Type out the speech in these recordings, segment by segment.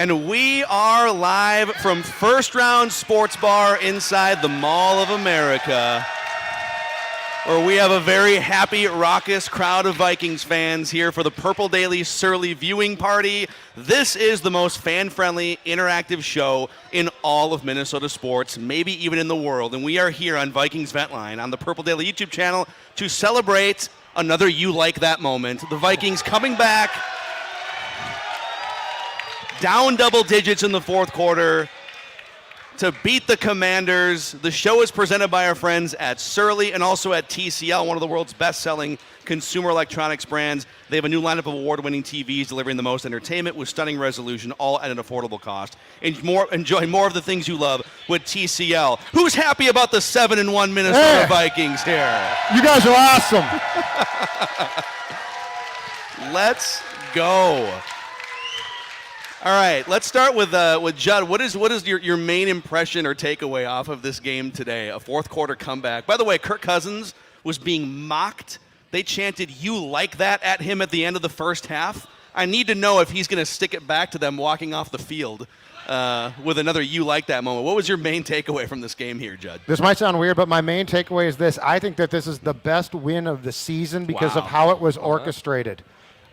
And we are live from First Round Sports Bar inside the Mall of America, where we have a very happy, raucous crowd of Vikings fans here for the Purple Daily Surly viewing party. This is the most fan-friendly, interactive show in all of Minnesota sports, maybe even in the world. And we are here on Vikings Vent Line on the Purple Daily YouTube channel to celebrate another You Like That moment. The Vikings coming back, down double digits in the fourth quarter to beat the Commanders. The show is presented by our friends at Surly and also at TCL, one of the world's best-selling consumer electronics brands. They have a new lineup of award-winning TVs delivering the most entertainment with stunning resolution, all at an affordable cost. Enjoy more of the things you love with TCL. Who's happy about the 7-1 Minnesota Vikings here? You guys are awesome. Let's go. All right, let's start with Judd. What is your main impression or takeaway off of this game today? A fourth quarter comeback. By the way, Kirk Cousins was being mocked. They chanted "You like that" at him at the end of the first half. I need to know if he's going to stick it back to them walking off the field with another "You like that" moment. What was your main takeaway from this game here, Judd? This might sound weird, but my main takeaway is this. I think that this is the best win of the season because of how it was orchestrated.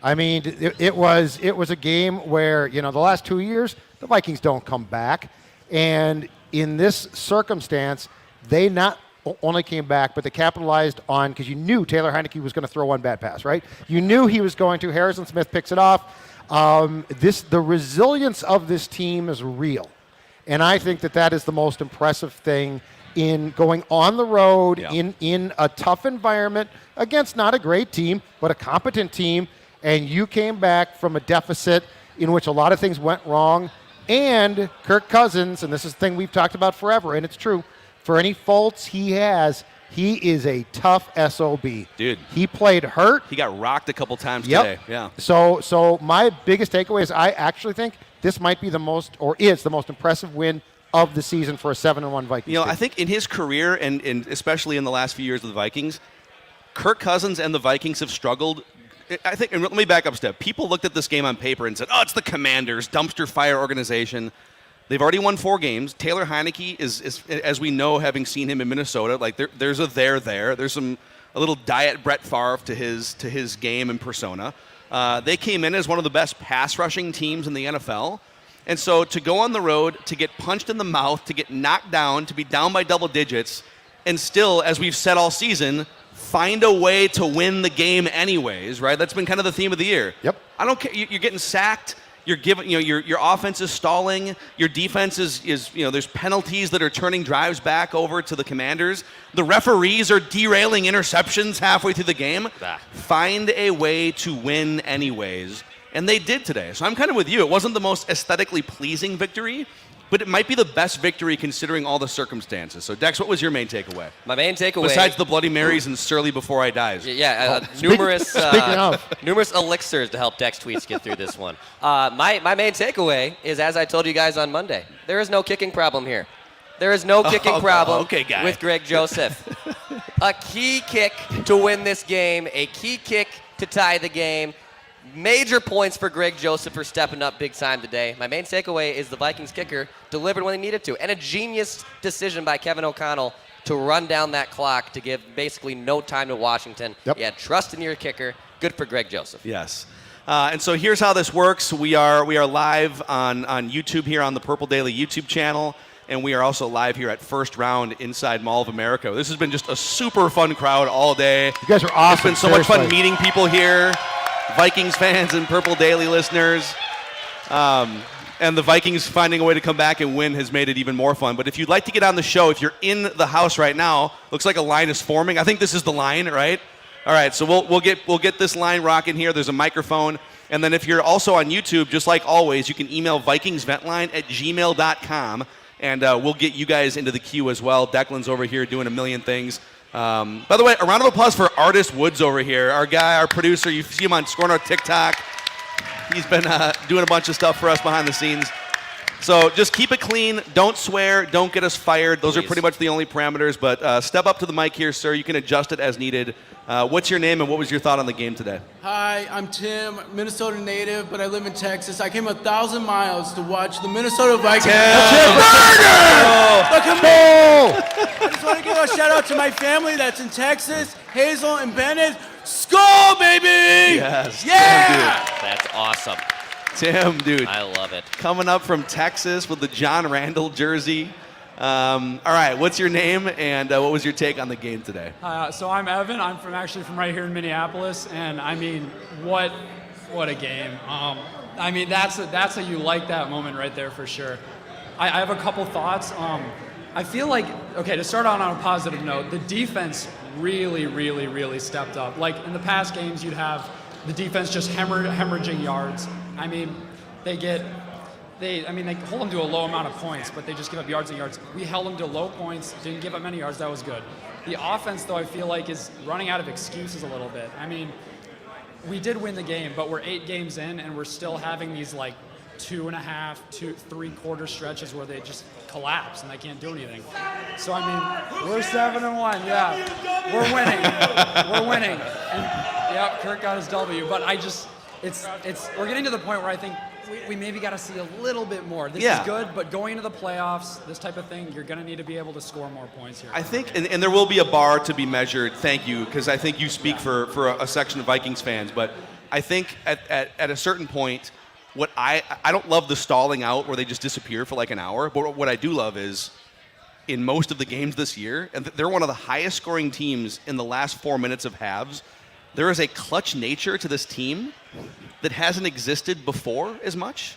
I mean, it was a game where, the last 2 years, the Vikings don't come back. And in this circumstance, they not only came back, but they capitalized on, because you knew Taylor Heineke was going to throw one bad pass, right? You knew he was going to. Harrison Smith picks it off. The resilience of this team is real. And I think that is the most impressive thing in going on the road in a tough environment against not a great team, but a competent team. And you came back from a deficit in which a lot of things went wrong. And Kirk Cousins, and this is the thing we've talked about forever, and it's true, for any faults he has, he is a tough SOB. Dude. He played hurt. He got rocked a couple times today. Yeah. So my biggest takeaway is I actually think this might be is the most impressive win of the season for a 7-1 Vikings team. I think in his career, and especially in the last few years of the Vikings, Kirk Cousins and the Vikings have struggled. I think, and let me back up a step. People looked at this game on paper and said, oh, it's the Commanders, dumpster fire organization. They've already won 4 games. Taylor Heineke is, as we know, having seen him in Minnesota, like there's a there. There's a little diet Brett Favre to his game and persona. They came in as one of the best pass rushing teams in the NFL. And so to go on the road, to get punched in the mouth, to get knocked down, to be down by double digits, and still, as we've said all season, find a way to win the game anyways, right? That's been kind of the theme of the year. Yep. I don't care. You're getting sacked. You're giving, your offense is stalling. Your defense is there's penalties that are turning drives back over to the Commanders. The referees are derailing interceptions halfway through the game. Find a way to win anyways. And they did today. So I'm kind of with you. It wasn't the most aesthetically pleasing victory, but it might be the best victory considering all the circumstances. So, Dex, what was your main takeaway? My main takeaway, besides the Bloody Marys and Surly Before I Dies. Numerous elixirs to help Dex tweets get through this one. My main takeaway is, as I told you guys on Monday, there is no kicking problem here. There is no kicking problem with Greg Joseph. A key kick to win this game, a key kick to tie the game. Major points for Greg Joseph for stepping up big time today. My main takeaway is the Vikings kicker delivered when he needed to. And a genius decision by Kevin O'Connell to run down that clock to give basically no time to Washington. Yep. Yeah, trust in your kicker. Good for Greg Joseph. Yes. And so here's how this works. We are live on YouTube here on the Purple Daily YouTube channel. And we are also live here at First Round inside Mall of America. This has been just a super fun crowd all day. You guys are awesome. It's been so much fun meeting people here. Vikings fans and Purple Daily listeners. And the Vikings finding a way to come back and win has made it even more fun. But if you'd like to get on the show, if you're in the house right now, looks like a line is forming. I think this is the line, right? All right, so we'll get this line rocking here. There's a microphone. And then if you're also on YouTube, just like always, you can email vikingsventline@gmail.com, and we'll get you guys into the queue as well. Declan's over here doing a million things. By the way, a round of applause for Artist Woods over here, our guy, our producer. You see him on Scorner TikTok. He's been doing a bunch of stuff for us behind the scenes. So just keep it clean. Don't swear. Don't get us fired. Those are pretty much the only parameters. But step up to the mic here, sir. You can adjust it as needed. What's your name and what was your thought on the game today? Hi, I'm Tim, Minnesota native, but I live in Texas. I came 1,000 miles to watch the Minnesota Vikings. Look at me! I just want to give a shout out to my family that's in Texas, Hazel and Bennett. Skol, baby! Yes. Yeah! That's awesome. Tim, dude. I love it. Coming up from Texas with the John Randall jersey. All right, what's your name and what was your take on the game today? So I'm Evan. I'm actually from right here in Minneapolis, and I mean, what a game. I mean, that's a you like that moment right there for sure. I have a couple thoughts. I feel like, okay, to start on a positive note, the defense really stepped up. Like in the past games, you'd have the defense just hemorrhaging yards. I mean, they hold them to a low amount of points, but they just give up yards and yards. We held them to low points, didn't give up many yards. That was good. The offense, though, I feel like is running out of excuses a little bit. I mean, we did win the game, but we're 8 games in, and we're still having these like 2.5, 3/4 stretches where they just collapse and they can't do anything. So I mean, we're 7-1. Yeah, we're winning. And yeah, Kirk got his W. But we're getting to the point where I think we maybe got to see a little bit more. This is good, but going into the playoffs, this type of thing, you're going to need to be able to score more points here. I think, and there will be a bar to be measured. Thank you, because I think you speak for a section of Vikings fans. But I think at a certain point, what I don't love the stalling out where they just disappear for like an hour. But what I do love is in most of the games this year, and they're one of the highest scoring teams in the last 4 minutes of halves. There is a clutch nature to this team that hasn't existed before as much.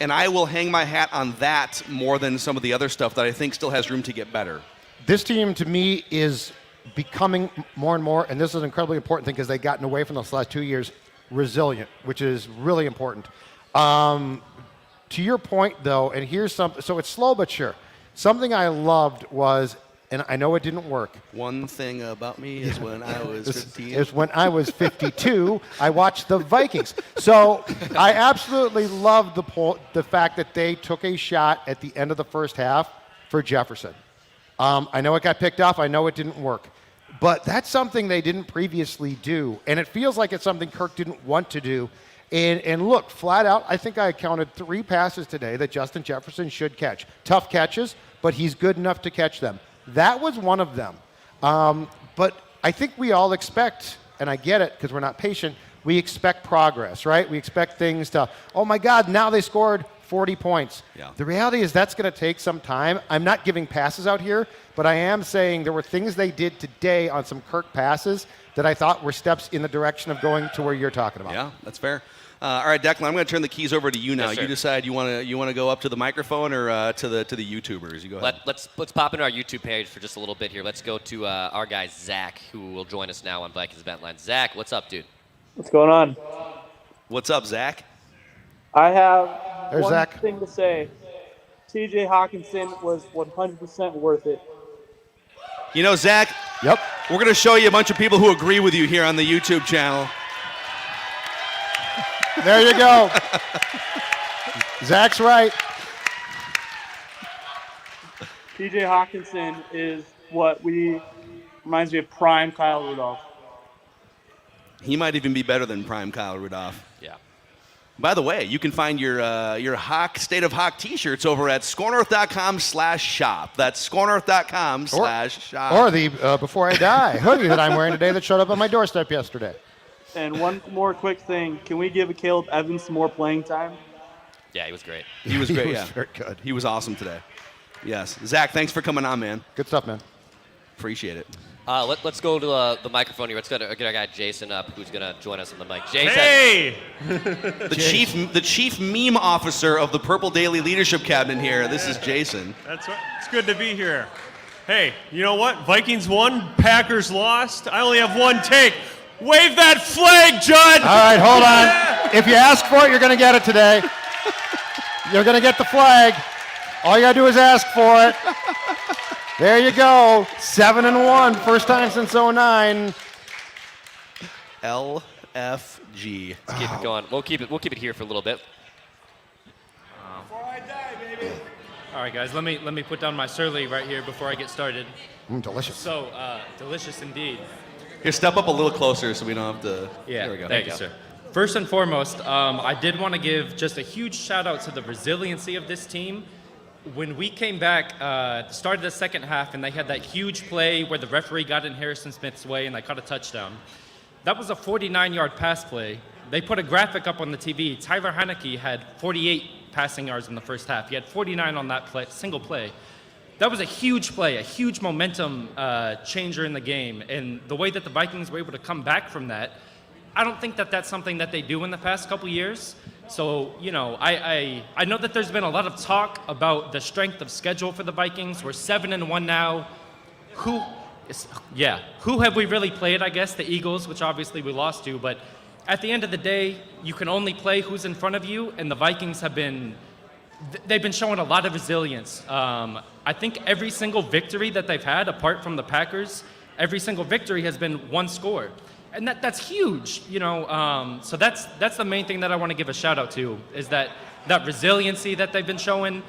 And I will hang my hat on that more than some of the other stuff that I think still has room to get better. This team, to me, is becoming more and more, and this is an incredibly important thing because they've gotten away from those last 2 years, resilient, which is really important. To your point, though, and here's something, so it's slow but sure. Something I loved was, and I know it didn't work. One thing about me is when I was 15. Is when I was 52, I watched the Vikings. So I absolutely loved the fact that they took a shot at the end of the first half for Jefferson. I know it got picked off. I know it didn't work. But that's something they didn't previously do. And it feels like it's something Kirk didn't want to do. And look, flat out, I think I counted 3 passes today that Justin Jefferson should catch. Tough catches, but he's good enough to catch them. That was one of them. But I think we all expect, and I get it because we're not patient, we expect progress, right? We expect things to, oh my God, now they scored 40 points. Yeah. The reality is that's going to take some time. I'm not giving passes out here, but I am saying there were things they did today on some Kirk passes that I thought were steps in the direction of going to where you're talking about. Yeah, that's fair. All right, Declan, I'm going to turn the keys over to you now. Yes, sir. You decide you want to go up to the microphone or to the YouTubers. You go ahead. Let's pop into our YouTube page for just a little bit here. Let's go to our guy Zach, who will join us now on Vikings Event Line. Zach, what's up, dude? What's going on? What's up, Zach? I have There's one Zach. thing to say. TJ Hockenson was 100% worth it. You know, Zach, Yep. we're going to show you a bunch of people who agree with you here on the YouTube channel. There you go. Zach's right. TJ Hockenson is reminds me of prime Kyle Rudolph. He might even be better than prime Kyle Rudolph. Yeah. By the way, you can find your Hawk State of Hawk t-shirts over at scorenorth.com/shop. That's scorenorth.com/shop. Or the Before I Die hoodie that I'm wearing today that showed up on my doorstep yesterday. And one more quick thing. Can we give Caleb Evans some more playing time? Yeah, he was great. He was great, He was yeah. very good. He was awesome today. Yes. Zach, thanks for coming on, man. Good stuff, man. Appreciate it. Let's go to the microphone here. Let's get our guy Jason up, who's going to join us on the mic. Jason. Hey! The chief meme officer of the Purple Daily Leadership Cabinet here. This is Jason. That's right. It's good to be here. Hey, you know what? Vikings won, Packers lost. I only have one take. Wave that flag, Judd! All right, hold on. If you ask for it, you're going to get it today. You're going to get the flag. All you got to do is ask for it. There you go. 7-1. First time since 09. LFG. Let's keep it going. We'll keep it here for a little bit. Before I die, baby. All right, guys, let me put down my surly right here before I get started. Delicious. So, delicious indeed. Here, step up a little closer so we don't have to. Yeah, there we go. thank you, sir. First and foremost, I did want to give just a huge shout out to the resiliency of this team. When we came back at the start of the second half and they had that huge play where the referee got in Harrison Smith's way and they caught a touchdown, that was a 49-yard pass play. They put a graphic up on the TV. Tyler Heineke had 48 passing yards in the first half. He had 49 on that single play. That was a huge play, a huge momentum changer in the game. And the way that the Vikings were able to come back from that, I don't think that that's something that they do in the past couple years. So, I know that there's been a lot of talk about the strength of schedule for the Vikings. We're 7-1 now. Who have we really played, I guess? The Eagles, which obviously we lost to. But at the end of the day, you can only play who's in front of you, and the Vikings they've been showing a lot of resilience. I think every single victory that they've had, apart from the Packers, every single victory has been one score. And that's huge, So that's the main thing that I want to give a shout out to is that resiliency that they've been showing.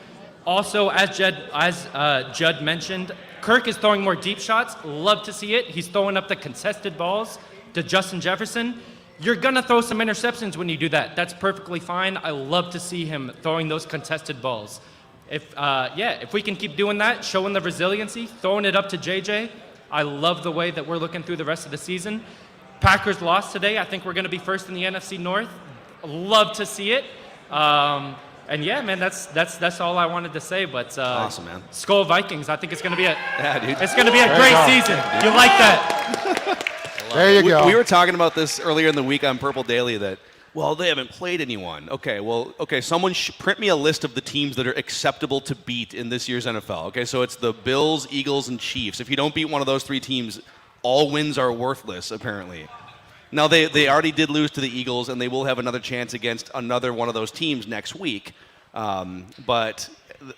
Also, as Judd mentioned, Kirk is throwing more deep shots. Love to see it. He's throwing up the contested balls to Justin Jefferson. You're gonna throw some interceptions when you do that. That's perfectly fine. I love to see him throwing those contested balls. If we can keep doing that, showing the resiliency, throwing it up to JJ, I love the way that we're looking through the rest of the season. Packers lost today. I think we're going to be first in the NFC North. Love to see it. And yeah, man, that's all I wanted to say. But awesome, man. Skol Vikings. I think it's going to be it's going to be a great season. You like that? There you go. We were talking about this earlier in the week on Purple Daily that, well, they haven't played anyone. Okay, someone print me a list of the teams that are acceptable to beat in this year's NFL. Okay, so it's the Bills, Eagles, and Chiefs. If you don't beat one of those three teams, all wins are worthless, apparently. Now, they already did lose to the Eagles, and they will have another chance against another one of those teams next week. But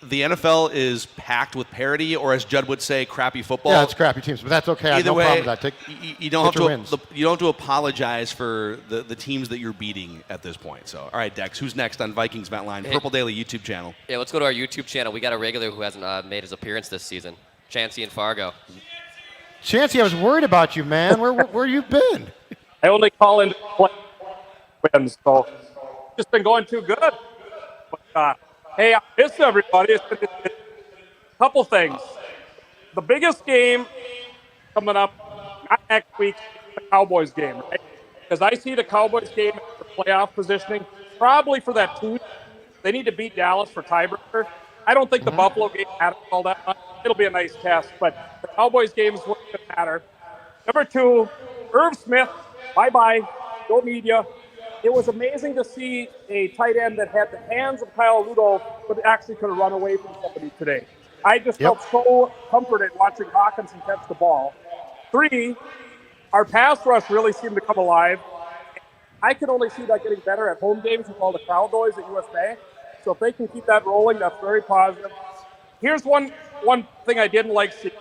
the NFL is packed with parity, or as Judd would say, crappy football. Yeah, it's crappy teams, but that's okay. I have no problem with that. You don't have to apologize for the teams that you're beating at this point. So, all right, Dex, who's next on Vikings Vent Line? Purple Daily YouTube channel. Yeah, let's go to our YouTube channel. We got a regular who hasn't made his appearance this season, Chancey in Fargo. Chancey, I was worried about you, man. Where you been? I only call in play wins, so just been going too good. But, hey, I miss everybody. It's been a couple things. The biggest game coming up, not next week, the Cowboys game, right? Because I see the Cowboys game for playoff positioning, probably for that Tuesday. They need to beat Dallas for tiebreaker. I don't think the Buffalo game matters all that much. It'll be a nice test, but the Cowboys game is what should matter. Number 2, Irv Smith, bye-bye, go media. It was amazing to see a tight end that had the hands of Kyle Rudolph, but actually could have run away from somebody today. I just felt so comforted watching Hockenson catch the ball. 3, our pass rush really seemed to come alive. I can only see that getting better at home games with all the crowd noise at US Bank. So if they can keep that rolling, that's very positive. Here's one thing I didn't like seeing.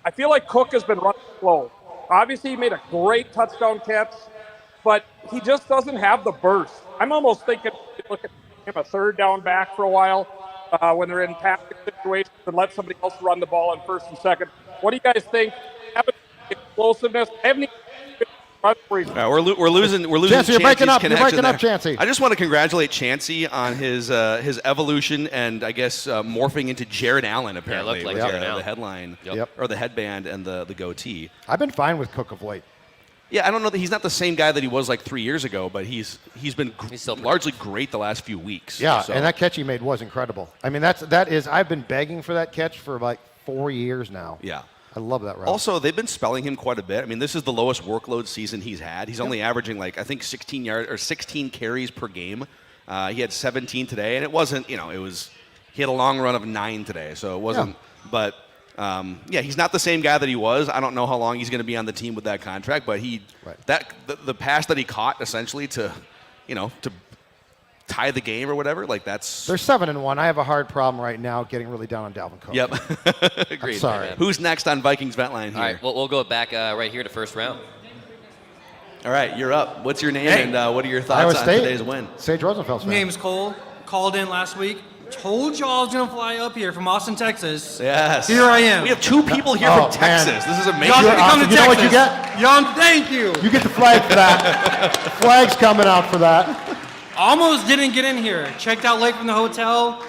I feel like Cook has been running slow. Obviously, he made a great touchdown catch, but he just doesn't have the burst. I'm almost thinking, look at him a third down back for a while when they're in passing situations and let somebody else run the ball in first and second. What do you guys think? Explosiveness? I haven't even we're losing Chancey, you're breaking up. You're breaking up, Chancey. I just want to congratulate Chancey on his evolution and I guess morphing into Jared Allen apparently. Yeah, looked like Jared Allen. The headline Yep. or the headband and the goatee. I've been fine with Cook of late. Yeah, I don't know that he's not the same guy that he was like 3 years ago, but he's been largely great the last few weeks. Yeah, so. And that catch he made was incredible. I mean, I've been begging for that catch for like 4 years now. Yeah. I love that route. Also, they've been spelling him quite a bit. I mean, this is the lowest workload season he's had. He's only averaging like I think 16 carries per game. He had 17 today, and it wasn't. He had a long run of 9 today, so it wasn't. Yeah. But he's not the same guy that he was. I don't know how long he's going to be on the team with that contract, but the pass that he caught essentially to tie the game or whatever, like that's. They're 7-1. I have a hard problem right now getting really down on Dalvin Cook. Yep. Agreed. I'm sorry. Who's next on Vikings Vent Line here? All right, we'll go back right here to first round. All right, you're up. What's your name and what are your thoughts on today's win? Sage Rosenfeld's My name's Cole. Called in last week. Told y'all I was gonna fly up here from Austin, Texas. Yes. Here I am. We have 2 people here from Texas. This is amazing. Y'all get to come to You know what you Texas. get? Thank you. You get the flag for that. Flag's coming out for that. Almost didn't get in here. Checked out late from the hotel.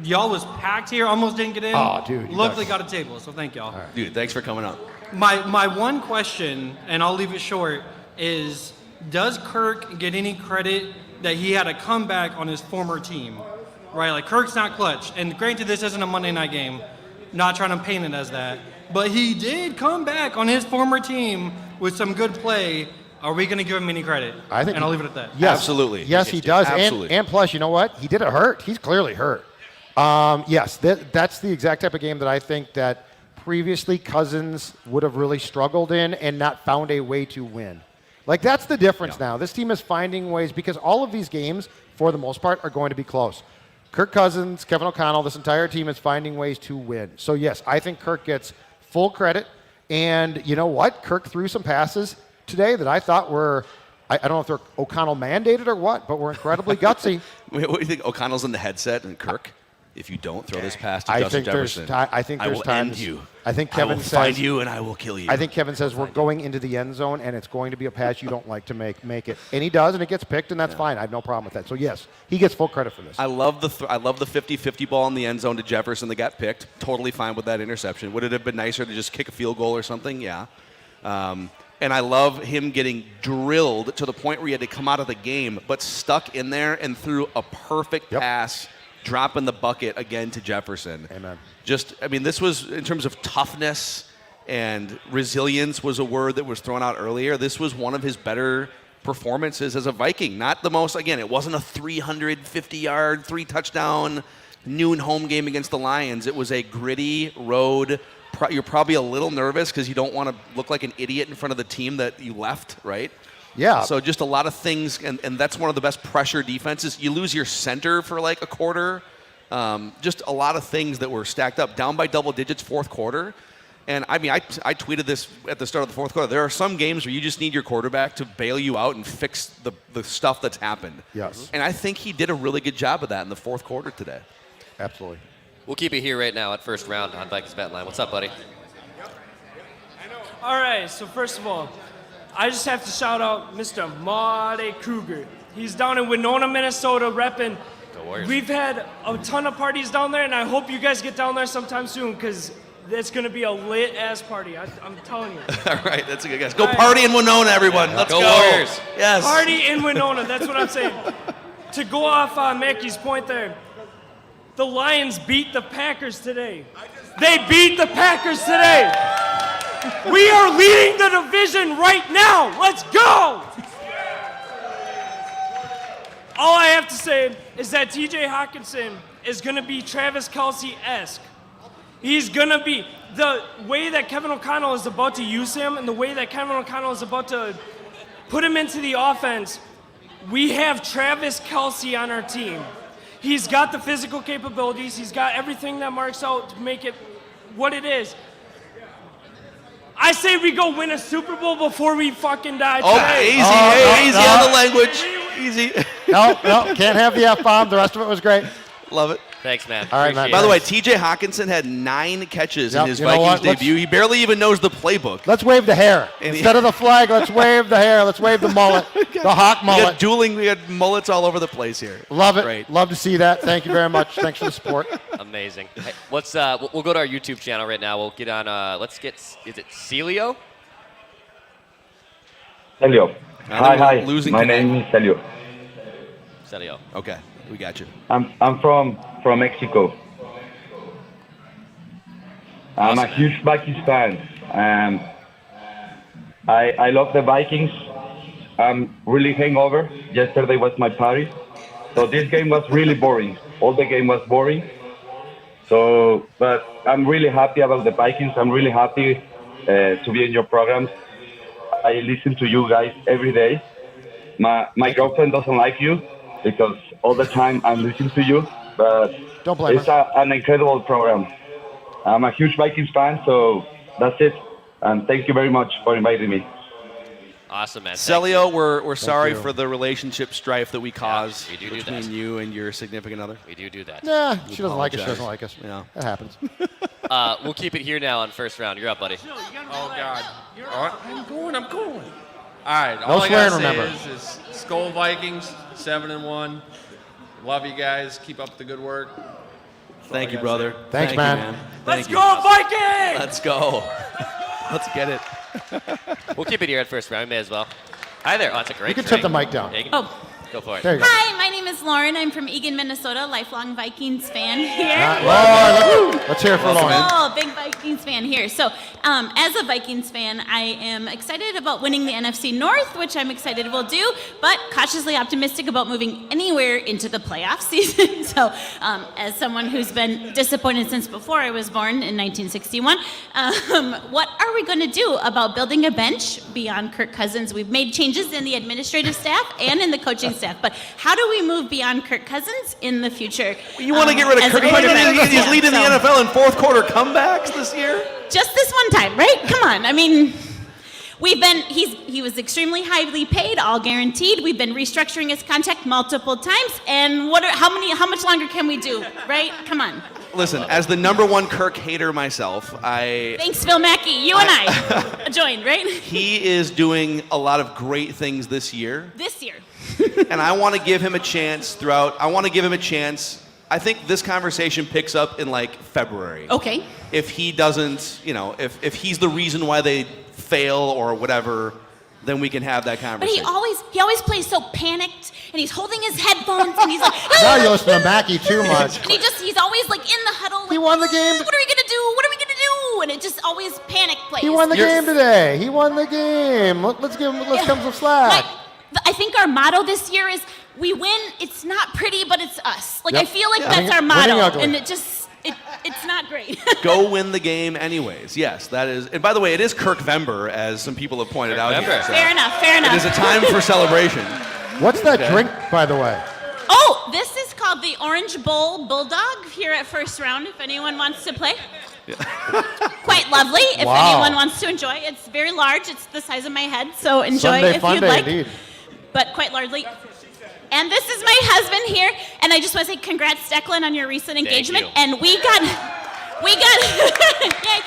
Y'all was packed here. Almost didn't get in. Oh, dude. Luckily got a table, so thank y'all. Right. Dude, thanks for coming up. My one question, and I'll leave it short, is does Kirk get any credit that he had a comeback on his former team? Right, like Kirk's not clutch. And granted, this isn't a Monday night game. Not trying to paint it as that. But he did come back on his former team with some good play. Are we going to give him any credit? I think. And I'll leave it at that. Yes. Absolutely. Yes, he does. Absolutely. And plus, you know what? He did it hurt. He's clearly hurt. Yes, that's the exact type of game that I think that previously Cousins would have really struggled in and not found a way to win. Like, that's the difference now. This team is finding ways because all of these games, for the most part, are going to be close. Kirk Cousins, Kevin O'Connell, this entire team is finding ways to win. So, yes, I think Kirk gets full credit. And you know what? Kirk threw some passes today that I thought were, I don't know if they're O'Connell mandated or what, but were incredibly gutsy. What do you think? O'Connell's in the headset and Kirk? If you don't throw this pass to I Justin think there's Jefferson, I think I there's will times. end you. I think I Kevin will says, find you and I will kill you. I think Kevin says we're going into the end zone and it's going to be a pass you don't like to make it, and he does, and it gets picked, and that's fine. I have no problem with that. So yes, he gets full credit for this. I love the 50-50 ball in the end zone to Jefferson that got picked. Totally fine with that interception. Would it have been nicer to just kick a field goal or something? Yeah. And I love him getting drilled to the point where he had to come out of the game, but stuck in there and threw a perfect pass, dropping the bucket again to Jefferson. Amen. This was, in terms of toughness and resilience was a word that was thrown out earlier. This was one of his better performances as a Viking. Not the most, again, it wasn't a 350-yard, 3-touchdown noon home game against the Lions. It was a gritty road. You're probably a little nervous because you don't want to look like an idiot in front of the team that you left, right? Yeah. So just a lot of things, and that's one of the best pressure defenses. You lose your center for like a quarter. Just a lot of things that were stacked up. Down by double digits, fourth quarter. And I tweeted this at the start of the fourth quarter. There are some games where you just need your quarterback to bail you out and fix the stuff that's happened. Yes. And I think he did a really good job of that in the fourth quarter today. Absolutely. We'll keep it here right now at first round on Vikings Bet Line. What's up, buddy? All right, so first of all, I just have to shout out Mr. Marty Kruger. He's down in Winona, Minnesota, repping. We've had a ton of parties down there, and I hope you guys get down there sometime soon, because it's going to be a lit-ass party. I'm telling you. All right, that's a good guess. Go party in Winona, everyone. Let's go. Warriors. Yes. Party in Winona, that's what I'm saying. To go off Mackey's point there, the Lions beat the Packers today. They beat the Packers today. We are leading the division right now. Let's go. All I have to say is that TJ Hockenson is going to be Travis Kelce-esque. He's going to be the way that Kevin O'Connell is about to use him and the way that Kevin O'Connell is about to put him into the offense. We have Travis Kelce on our team. He's got the physical capabilities. He's got everything that marks out to make it what it is. I say we go win a Super Bowl before we fucking die today. Easy on the language. Easy. No, can't have the F-bomb. The rest of it was great. Love it. Thanks, man. All right, man. By the way, TJ Hockenson had 9 catches in his Vikings debut. He barely even knows the playbook. Let's wave the hair. Instead of the flag, let's wave the hair. Let's wave the mullet, the Hawk mullet. We got mullets all over the place here. Love it. Great. Love to see that. Thank you very much. Thanks for the support. Amazing. Hey, let's we'll go to our YouTube channel right now. We'll get on. Is it Celio? Celio. Hi. My name is Celio. Celio. Okay, we got you. I'm from Mexico. I'm a huge Vikings fan. I love the Vikings. I'm really hangover. Yesterday was my party. So this game was really boring. All the game was boring. So, but I'm really happy about the Vikings. I'm really happy to be in your programs. I listen to you guys every day. My girlfriend doesn't like you because all the time I'm listening to you. But don't blame it's an incredible program. I'm a huge Vikings fan, so that's it. And thank you very much for inviting me. Awesome, man. Celio, we're sorry you. for the relationship strife that we caused we do between that. you and your significant other. We do that. Nah, she doesn't like us. She doesn't like us. Yeah. That happens. We'll keep it here now on first round. You're up, buddy. Oh, God. All right, I'm going. All right. No All I swearing, gotta say remember. is Skull Vikings, 7-1. Love you guys. Keep up the good work. Thank you, brother. Thanks, Thank man. You, man. Let's Thank you. go, Vikings! Let's go. Let's get it. We'll keep it here at first round. May as well. Hi there. Oh, that's a great You can drink. tip the mic down. Yeah, you can- Oh. Go for it. There you go. Hi, my name is Lauren. I'm from Eagan, Minnesota, lifelong Vikings fan here. Let's hear it for Lauren. Oh, big Vikings fan here. So, as a Vikings fan, I am excited about winning the NFC North, which I'm excited we'll do, but cautiously optimistic about moving anywhere into the playoff season. So, as someone who's been disappointed since before I was born in 1961, what are we going to do about building a bench beyond Kirk Cousins? We've made changes in the administrative staff and in the coaching staff, but how do we move beyond Kirk Cousins in the future? You want to get rid of as a Kirk? quarterback? He's leading the So- NFL in fourth quarter comebacks this year. Just this one time, right? Come on. I mean, he was extremely highly paid, all guaranteed. We've been restructuring his contract multiple times, and how much longer can we do, right? Come on. Listen, as the #1 Kirk hater myself, Thanks, Phil Mackey. You and I joined, right? he is doing a lot of great things this year. This year. And I want to give him a chance I think this conversation picks up in like February. Okay. If he doesn't, if he's the reason why they fail or whatever, then we can have that But conversation. he always plays so panicked, and he's holding his headphones, and he's like, Now you listen to Mackey too much. and he's always like in the huddle. Like, He won the game. What are we gonna do? What are we gonna do? And it just always panic plays. He won the game today. He won the game. Let's give him. Let's give him some slack. I think our motto this year is we win. It's not pretty, but it's us. Like Yep. I feel like Yeah. that's Winning- our winning motto, ugly. and it's not great. Go win the game anyways. Yes, that is. And by the way, it is Kirk-vember, as some people have pointed out here. So Fair enough. Fair enough. it is a time for celebration. What's that drink, by the way? Oh, this is called the Orange Bowl Bulldog here at first round. If anyone wants to play. Quite lovely. If Wow. anyone wants to enjoy, it's very large. It's the size of my head, so enjoy Sunday if fun you'd day like. indeed. But quite largely. And this is my husband here, and I just want to say congrats, Declan, on your recent engagement. you. And we got yay.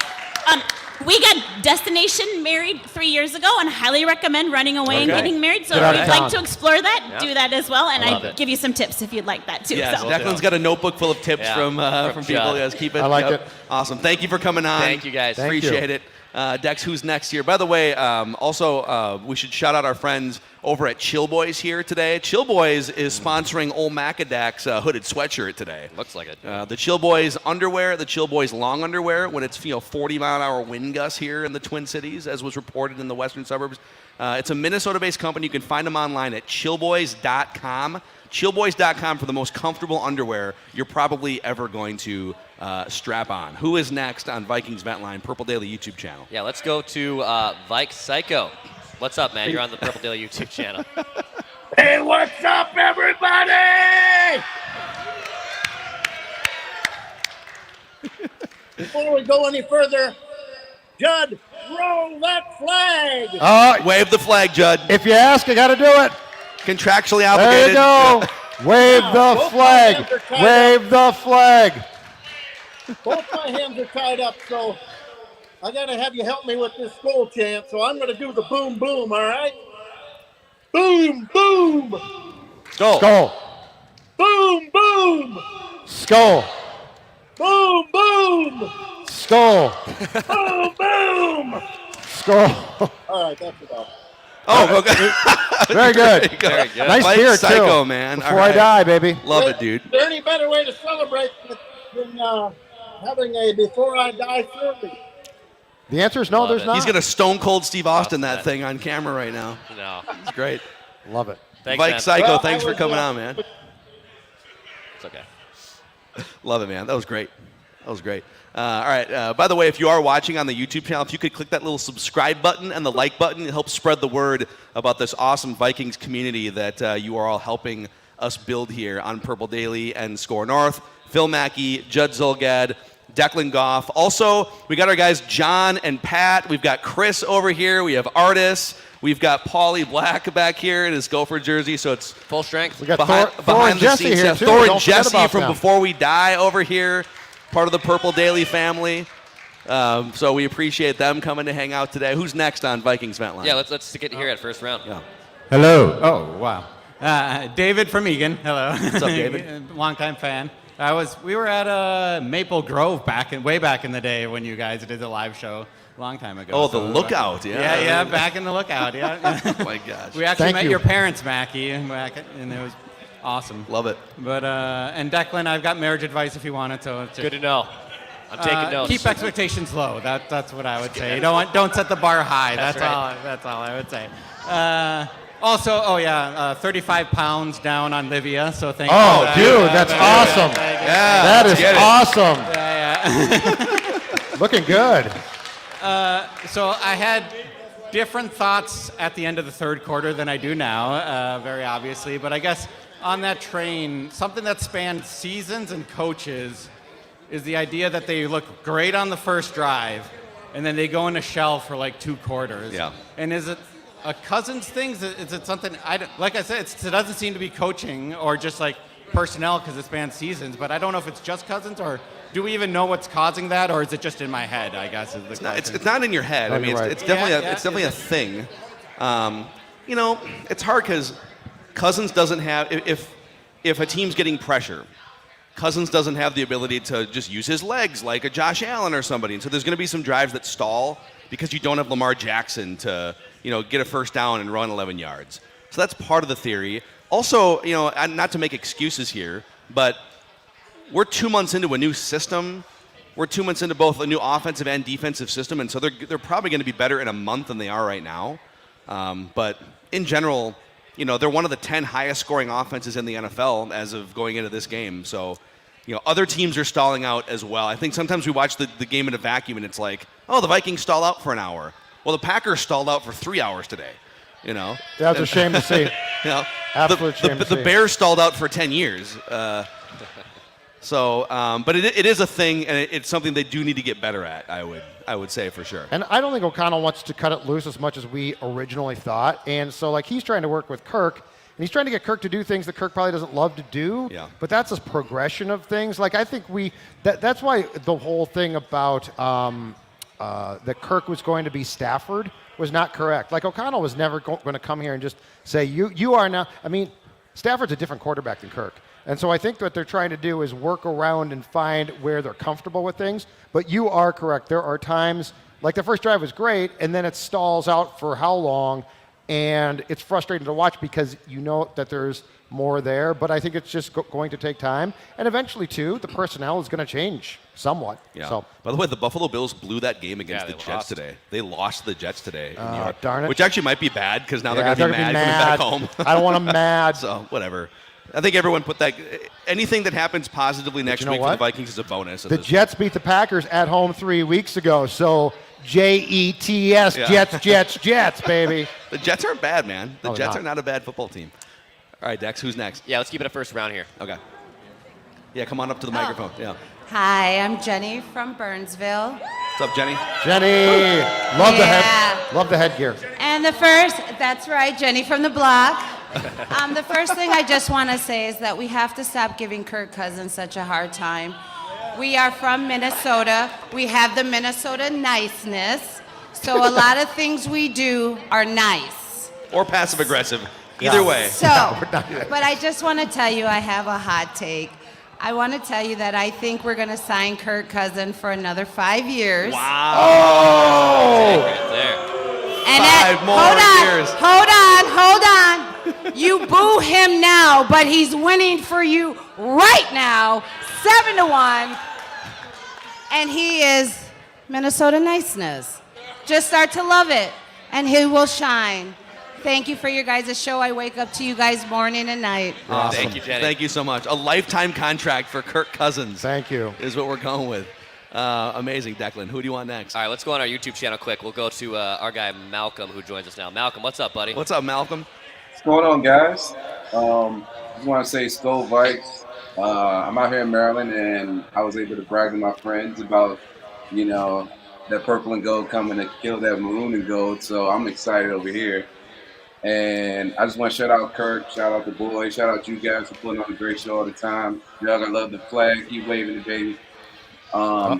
We got destination married 3 years ago, and highly recommend running away and Okay. getting married. So Get if out of you'd like town. to explore that, Yeah. do that as well. And I love I'd it. give you some tips if you'd like that too. Yes, So. Declan's got a notebook full of tips Yeah, from from people. Judd. Yes, keep it. I like yep. it. Awesome. Thank you for coming on. Thank you, guys. Thank you. Appreciate it. Dex, who's next here? By the way, also we should shout out our friends over at Chill Boys here today. Chill Boys is sponsoring Ol Macadac's hooded sweatshirt today. Looks like it. The Chill Boys underwear, the Chill Boys long underwear, when it's 40-mile-an-hour wind gusts here in the Twin Cities, as was reported in the western suburbs. It's a Minnesota-based company. You can find them online at chillboys.com. Chillboys.com for the most comfortable underwear you're probably ever going to strap on. Who is next on Vikings Vent Line, Purple Daily YouTube channel? Yeah, let's go to Vike Psycho. What's up, man? You're on the Purple Daily YouTube channel. Hey, what's up, everybody? Before we go any further, Judd, roll that flag. Wave the flag, Judd. If you ask, you got to do it. Contractually There obligated. you go. Wave the Both my flag. hands are tied Wave the flag. Both my hands are tied up, so I got to have you help me with this skull chant. So I'm going to do the boom, boom, all right? Boom, boom. Skull. Skull. Boom, boom. Skull. Boom, boom. Skull. Boom, boom. Skull. All right, that's enough. Oh, okay. Very good. Very good. Nice Mike beer, Psycho, too. man. Before All I right. die, baby. Love it, dude. Is there any better way to celebrate than having a before I die survey? The answer is no, Love there's it. not. He's going to Stone Cold Steve Austin Awesome, that man. thing on camera right now. No. It's great. Love it. Thanks, Mike man. Psycho, Well, thanks I for was, coming on, man. It's okay. Love it, man. That was great. That was great. All right. By the way, if you are watching on the YouTube channel, if you could click that little subscribe button and the like button, it helps spread the word about this awesome Vikings community that you are all helping us build here on Purple Daily and Score North. Phil Mackey, Judd Zulgad, Declan Goff. Also, we got our guys John and Pat. We've got Chris over here. We have Artis. We've got Paulie Black back here in his Gopher jersey, so it's full strength. We got behind and the Jesse scenes. here, Yeah, too. Thor Don't and forget Jesse about from them. Before We Die over here, part of the Purple Daily family. So we appreciate them coming to hang out today. Who's next on Vikings Vent Line? Yeah, let's get here at first round. Yeah. Hello. Oh, wow. David from Egan. Hello. What's up, David? Longtime fan. We were at Maple Grove way back in the day when you guys did the live show. A long time ago. Oh, the Lookout, yeah. Yeah, back in the Lookout, yeah. Oh, my gosh. We actually met your parents, Mackie, and it was awesome. Love it. But, and Declan, I've got marriage advice if you want it. So Good to know. I'm taking notes. Keep expectations low. That's what I would say. Don't set the bar high. That's right. That's all I would say. Also, 35 pounds down on Livia, so thank you. Oh, dude, that's awesome. Yeah, that is awesome. Yeah. Looking good. So I had different thoughts at the end of the third quarter than I do now, very obviously. But I guess on that train, something that spanned seasons and coaches is the idea that they look great on the first drive, and then they go in a shell for like 2 quarters. Yeah. And is it a Cousins thing? Is it something? Like I said, it doesn't seem to be coaching or just like personnel because it spans seasons. But I don't know if it's just Cousins or do we even know what's causing that, or is it just in my head? I guess is the question. It's not in your head. Oh, I mean, you're right. it's definitely a thing. It's hard because Cousins doesn't have if a team's getting pressure. Cousins doesn't have the ability to just use his legs like a Josh Allen or somebody. And so there's going to be some drives that stall because you don't have Lamar Jackson to, get a first down and run 11 yards. So that's part of the theory. Also, not to make excuses here, but we're 2 months into a new system. We're 2 months into both a new offensive and defensive system, and so they're probably going to be better in a month than they are right now. But in general, they're one of the 10 highest scoring offenses in the NFL as of going into this game. So, other teams are stalling out as well. I think sometimes we watch the game in a vacuum and it's like, oh, the Vikings stall out for an hour. Well, the Packers stalled out for 3 hours today. That's a shame to see. Absolute shame to see. The Bears stalled out for 10 years. But it is a thing, and it's something they do need to get better at, I would say for sure. And I don't think O'Connell wants to cut it loose as much as we originally thought. And so, he's trying to work with Kirk, and he's trying to get Kirk to do things that Kirk probably doesn't love to do. Yeah. But that's a progression of things. I think that's why the whole thing about that Kirk was going to be Stafford was not correct. O'Connell was never going to come here and just say, you are now. I mean, Stafford's a different quarterback than Kirk. And so I think what they're trying to do is work around and find where they're comfortable with things. But you are correct. There are times, the first drive was great, and then it stalls out for how long, and it's frustrating to watch because you know that there's more there. But I think it's just going to take time. And eventually, too, the personnel is going to change somewhat. Yeah. So, by the way, the Buffalo Bills blew that game against the they Jets lost. today. They lost the Jets today in New York, darn it. which actually might be bad because now yeah, they're going to be mad coming back home. I don't want them mad. So, whatever. I think everyone put that. Anything that happens positively next you know week for what? the Vikings is a bonus. The Jets beat the Packers at home 3 weeks ago. So Jets, Yeah. Jets, baby. The Jets aren't bad, man. The Oh, Jets not. are not a bad football team. All right, Dex, who's next? Yeah, let's keep it a first round here. Okay. Yeah, come on up to the microphone. Yeah. Hi, I'm Jenny from Burnsville. What's up, Jenny? Jenny, love the headgear. And that's right, Jenny from the block. The first thing I just want to say is that we have to stop giving Kirk Cousins such a hard time. We are from Minnesota. We have the Minnesota niceness. So a lot of things we do are nice. Or passive aggressive. Either way. So, but I just want to tell you I have a hot take. I want to tell you that I think we're going to sign Kirk Cousins for another 5 years. Wow. Oh! Right there. And Five more years. Hold on. You boo him now, but he's winning for you right now, 7-1. And he is Minnesota niceness. Just start to love it, and he will shine. Thank you for your guys' show. I wake up to you guys morning and night. Awesome. Thank you, Jenny. Thank you so much. A lifetime contract for Kirk Cousins. Thank you. Is what we're going with. Amazing, Declan. Who do you want next? All right, let's go on our YouTube channel quick. We'll go to our guy Malcolm, who joins us now. Malcolm, what's up, buddy? What's up, Malcolm? What's going on, guys? Just want to say Skull Vikes. I'm out here in Maryland, and I was able to brag to my friends about, that purple and gold coming to kill that maroon and gold. So I'm excited over here. And I just want to shout out Kirk, shout out the boys, shout out you guys for putting on a great show all the time. Doug, I love the flag. Keep waving it, baby. Oh,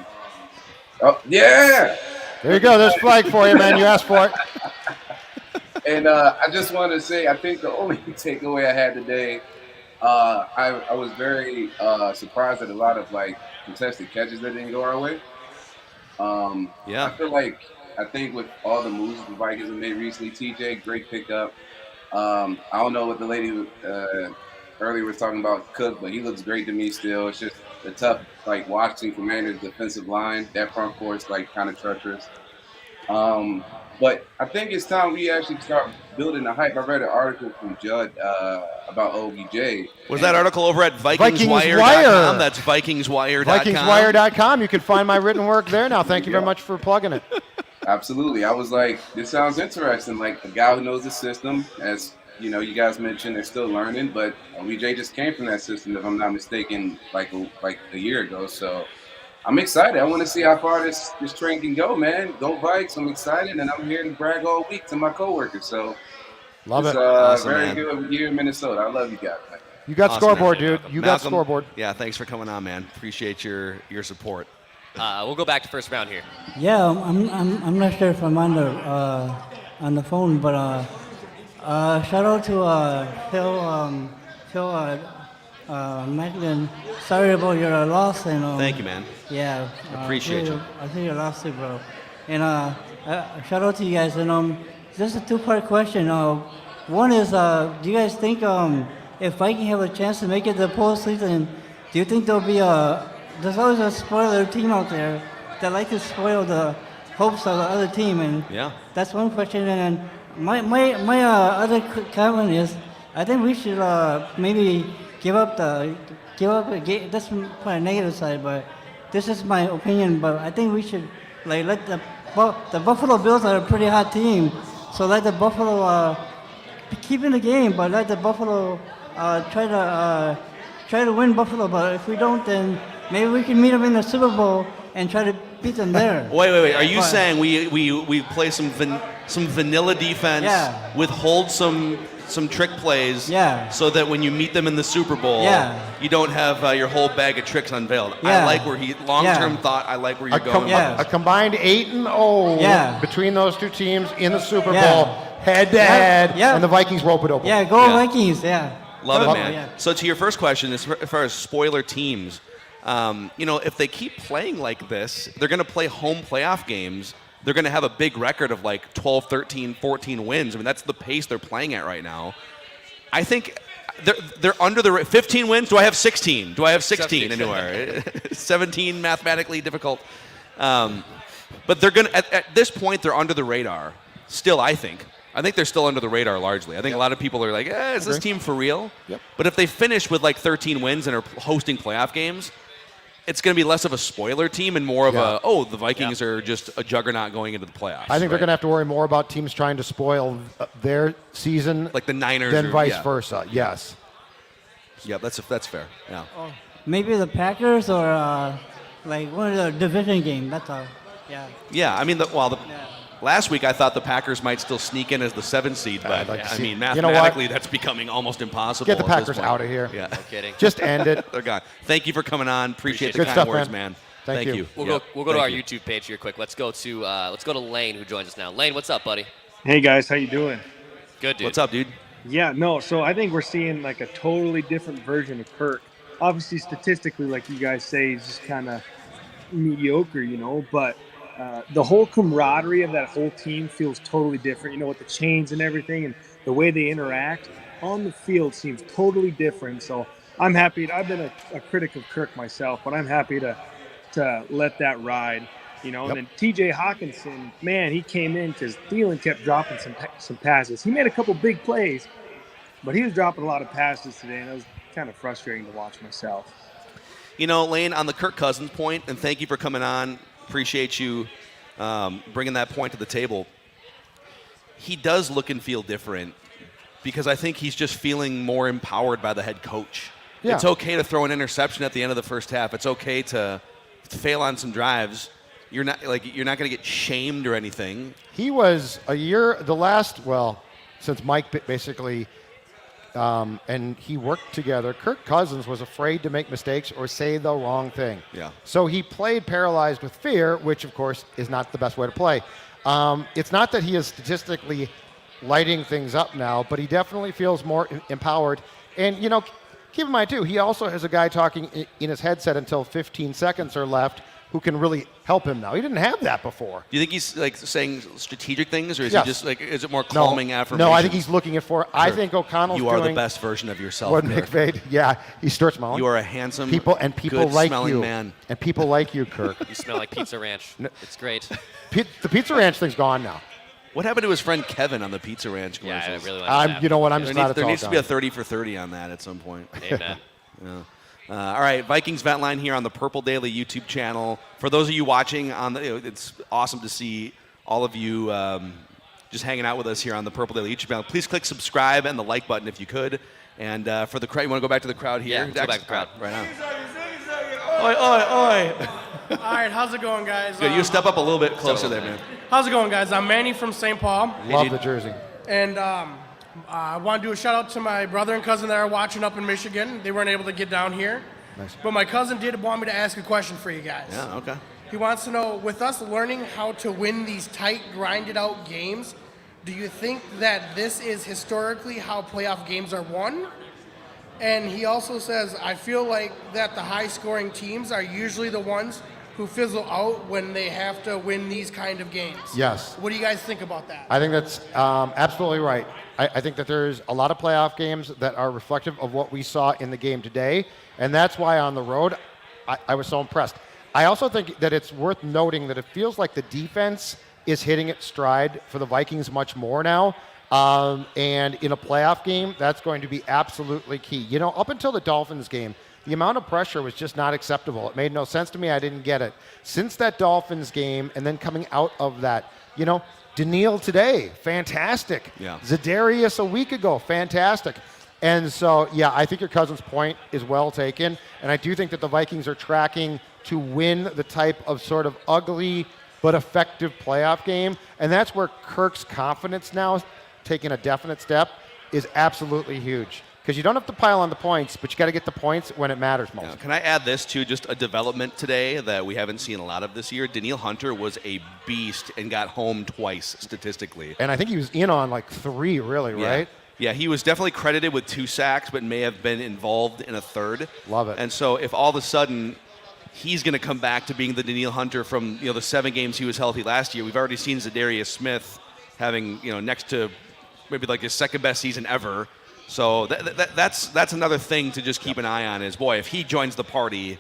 yeah. There you go. There's flag for you, man. You asked for it. And I just want to say, I think the only takeaway I had today, I was very surprised at a lot of contested catches that didn't go our way. I think with all the moves the Vikings have made recently, TJ, great pickup. I don't know what the lady earlier was talking about Cook, but he looks great to me still. It's just the tough, Washington Commanders defensive line. That front four is kind of treacherous. But I think it's time we actually start building the hype. I read an article from Judd about OBJ. Was that article over at Vikings Wire. VikingsWire.com? That's VikingsWire.com. VikingsWire.com. You can find my written work there now. Thank you very much for plugging it. Absolutely. I was like, this sounds interesting. Like a guy who knows the system, as you guys mentioned, they're still learning, but OBJ just came from that system, if I'm not mistaken, like a year ago. So I'm excited. I want to see how far this train can go, man. Go Vikes. I'm excited, and I'm here to brag all week to my coworkers. So love it's it. Awesome, very good year in Minnesota. I love you guys. You got Awesome, scoreboard, man. dude. You got Malcolm, scoreboard. Yeah, thanks for coming on, man. Appreciate your support. We'll go back to first round here. Yeah, I'm not sure if I'm on the phone, but shout out to Phil Macklin. Sorry about your loss, and Thank you, man. Yeah, Appreciate you. I think you lost it, bro. And shout out to you guys. And just a two-part question. One is, do you guys think if Vikings have a chance to make it to the postseason, do you think there'll be there's always a spoiler team out there that like to spoil the hopes of the other team, and yeah, that's one question. And then my other comment is, I think we should maybe give up a game. That's probably a negative side, but this is my opinion. But I think we should let the Buffalo Bills are a pretty hot team, so let the Buffalo keep in the game, but let the Buffalo try to win Buffalo. But if we don't, then maybe we can meet them in the Super Bowl and try to beat them there. Wait. Are you saying we play some vanilla defense, withhold some trick plays, so that when you meet them in the Super Bowl, you don't have your whole bag of tricks unveiled? I like where long-term thought. I like where you're going. A combined 8-0 between those two teams in the Super Bowl, head-to-head, and the Vikings rope it open. Vikings, Love it, man. Yeah. So to your first question, as far as spoiler teams, if they keep playing like this, they're going to play home playoff games. They're going to have a big record of 12, 13, 14 wins. I mean, that's the pace they're playing at right now. I think they're under the 15 wins. Do I have 16? Do I have 16 anywhere? 17 mathematically difficult. But they're going to at this point they're under the radar. Still, I think they're still under the radar largely. I think a lot of people are like, is this team for real? Yep. But if they finish with 13 wins and are hosting playoff games, it's going to be less of a spoiler team and more of the Vikings are just a juggernaut going into the playoffs. I think they're going to have to worry more about teams trying to spoil their season, like the Niners, than vice versa. Yes. Yeah, that's fair. Yeah. Maybe the Packers or one of the division game. That's all. Yeah. Yeah, I mean, last week I thought the Packers might still sneak in as the 7th seed, but mathematically that's becoming almost impossible. Get the Packers out of here. Yeah. No kidding. Just end it. They're gone. Thank you for coming on. Appreciate the Good kind stuff, words, man. Thank you. We'll go to our YouTube page here quick. Let's go to Lane, who joins us now. Lane, what's up, buddy? Hey guys, how you doing? Good, dude. What's up, dude? Yeah, no. So I think we're seeing a totally different version of Kirk. Obviously, statistically, like you guys say, he's just kind of mediocre, but the whole camaraderie of that whole team feels totally different, with the chains and everything, and the way they interact on the field seems totally different. So I'm happy. I've been a critic of Kirk myself, but I'm happy to let that ride, And then TJ Hockenson, man, he came in because Thielen kept dropping some passes. He made a couple big plays, but he was dropping a lot of passes today, and it was kind of frustrating to watch myself. Lane, on the Kirk Cousins point, and thank you for coming on. Appreciate you bringing that point to the table. He does look and feel different because I think he's just feeling more empowered by the head coach. Yeah. It's okay to throw an interception at the end of the first half. It's okay to fail on some drives. You're not going to get shamed or anything. He was since Mike basically, and he worked together, Kirk Cousins was afraid to make mistakes or say the wrong thing. Yeah. So he played paralyzed with fear, which of course is not the best way to play. It's not that he is statistically lighting things up now, but he definitely feels more empowered. And, keep in mind, too, he also has a guy talking in his headset until 15 seconds are left who can really help him now. He didn't have that before. Do you think he's saying strategic things, or is Yes. he just is it more calming affirmations? No, I think he's looking at I think O'Connell's You are doing the best version of yourself. what Kirk. McVay, he starts smiling. You are a handsome, people like good-smelling you. man. And people like you, Kirk. You smell like Pizza Ranch. It's great. The Pizza Ranch thing's gone now. What happened to his friend Kevin on the Pizza Ranch commercials? Yeah, I really like that. You know what? I'm just glad it's There all needs to done. be a 30 for 30 on that at some point. Amen. Yeah. All right, Vikings Vent Line here on the Purple Daily YouTube channel. For those of you watching, it's awesome to see all of you just hanging out with us here on the Purple Daily YouTube channel. Please click subscribe and the like button if you could. And for the crowd, you want to go back to the crowd here? Yeah, let's go back to the crowd. Right now. Oi, oi, oi. All right, how's it going, guys? Good. You step up a little bit closer there, man. How's it going, guys? I'm Manny from St. Paul. Love the jersey. And I want to do a shout out to my brother and cousin that are watching up in Michigan. They weren't able to get down here. Nice. But my cousin did want me to ask a question for you guys. Yeah, okay. He wants to know, with us learning how to win these tight, grinded out games, do you think that this is historically how playoff games are won? And he also says, I feel like that the high-scoring teams are usually the ones who fizzle out when they have to win these kind of games. Yes. What do you guys think about that? I think that's absolutely right. I think that there's a lot of playoff games that are reflective of what we saw in the game today, and that's why on the road I was so impressed. I also think that it's worth noting that it feels like the defense is hitting its stride for the Vikings much more now, and in a playoff game, that's going to be absolutely key. Up until the Dolphins game, the amount of pressure was just not acceptable. It made no sense to me. I didn't get it. Since that Dolphins game and then coming out of that, Daniil today, fantastic. Yeah. Zadarius a week ago, fantastic. And so, I think your cousin's point is well taken. And I do think that the Vikings are tracking to win the type of sort of ugly but effective playoff game. And that's where Kirk's confidence now, taking a definite step, is absolutely huge. Because you don't have to pile on the points, but you got to get the points when it matters most. Yeah. Can I add this to just a development today that we haven't seen a lot of this year? Daniil Hunter was a beast and got home twice statistically. And I think he was in on like 3, really, right? Yeah, he was definitely credited with 2 sacks, but may have been involved in a third. Love it. And so if all of a sudden he's going to come back to being the Daniil Hunter from the 7 games he was healthy last year, we've already seen Zadarius Smith having next to maybe like his second best season ever. So that's another thing to just keep an eye on is, boy, if he joins the party,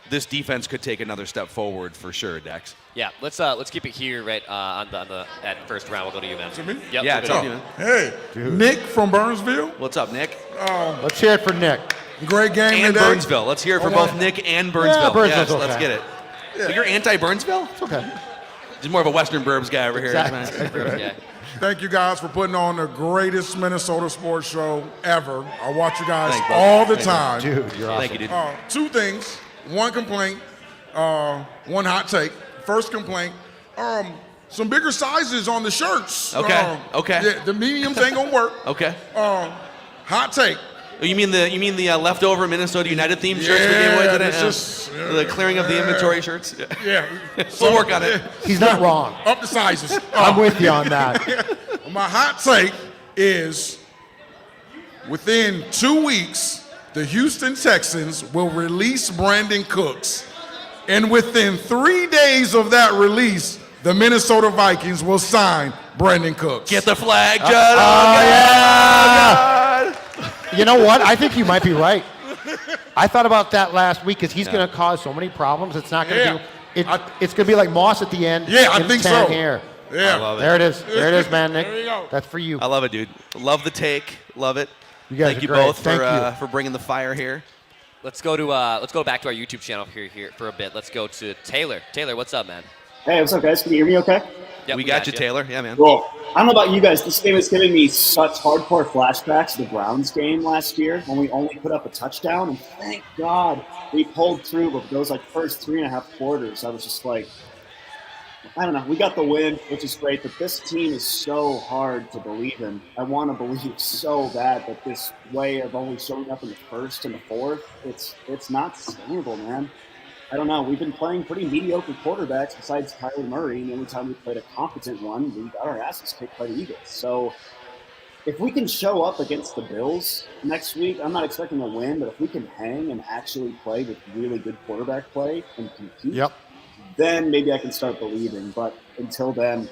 this defense could take another step forward for sure, Dex. Yeah, let's keep it here right on the at first round. We'll go to you, man. To me? Yep, Yeah, to it's me. on you, man. Hey, Nick from Burnsville. What's up, Nick? Let's hear it for Nick. Great game And today. Burnsville. Let's hear it for both Nick and Burnsville. Burnsville's Yes, let's okay. get it. So you're anti-Burnsville? It's okay. He's more of a Western Burbs guy over here. Exactly. Yeah. Thank you guys for putting on the greatest Minnesota sports show ever. I watch you guys Thank you. all the Thank you. time. Dude, you're awesome. Thank you, dude. 2 things. 1 complaint, 1 hot take. First complaint, some bigger sizes on the shirts. Okay, okay. Yeah, the mediums ain't gonna work. Okay. Hot take. Oh, you mean the leftover Minnesota United themed shirts we gave away today? it's just the clearing of the inventory shirts? yeah. We'll work on it. He's not wrong. Up the sizes. I'm with you on that. My hot take is within 2 weeks, the Houston Texans will release Brandon Cooks. And within 3 days of that release, the Minnesota Vikings will sign Brandon Cooks. Get the flag, Judd. Yeah. You know what? I think you might be right. I thought about that last week because he's going to cause so many problems. It's not going to be. It's going to be like Moss at the end. Yeah, I in think 10 so. Here. Yeah. I love it. There it is. There it is, man, Nick. There you go. That's for you. I love it, dude. Love the take. Love it. You guys Thank are you great. both Thank for bringing the fire here. Let's go back to our YouTube channel here for a bit. Let's go to Taylor. Taylor, what's up, man? Hey, what's up, guys? Can you hear me okay? Yep, we got you, Taylor. Yeah, man. Well, I don't know about you guys. This game is giving me such hardcore flashbacks to the Browns game last year when we only put up a touchdown. And thank God we pulled through. But those first 3.5 quarters, I was just like, I don't know. We got the win, which is great. But this team is so hard to believe in. I want to believe so bad that this way of only showing up in the first and the fourth, it's not sustainable, man. I don't know. We've been playing pretty mediocre quarterbacks besides Kyler Murray, and the only time we played a competent one, we got our asses kicked by the Eagles. So if we can show up against the Bills next week, I'm not expecting a win, but if we can hang and actually play with really good quarterback play and compete, then maybe I can start believing. But until then,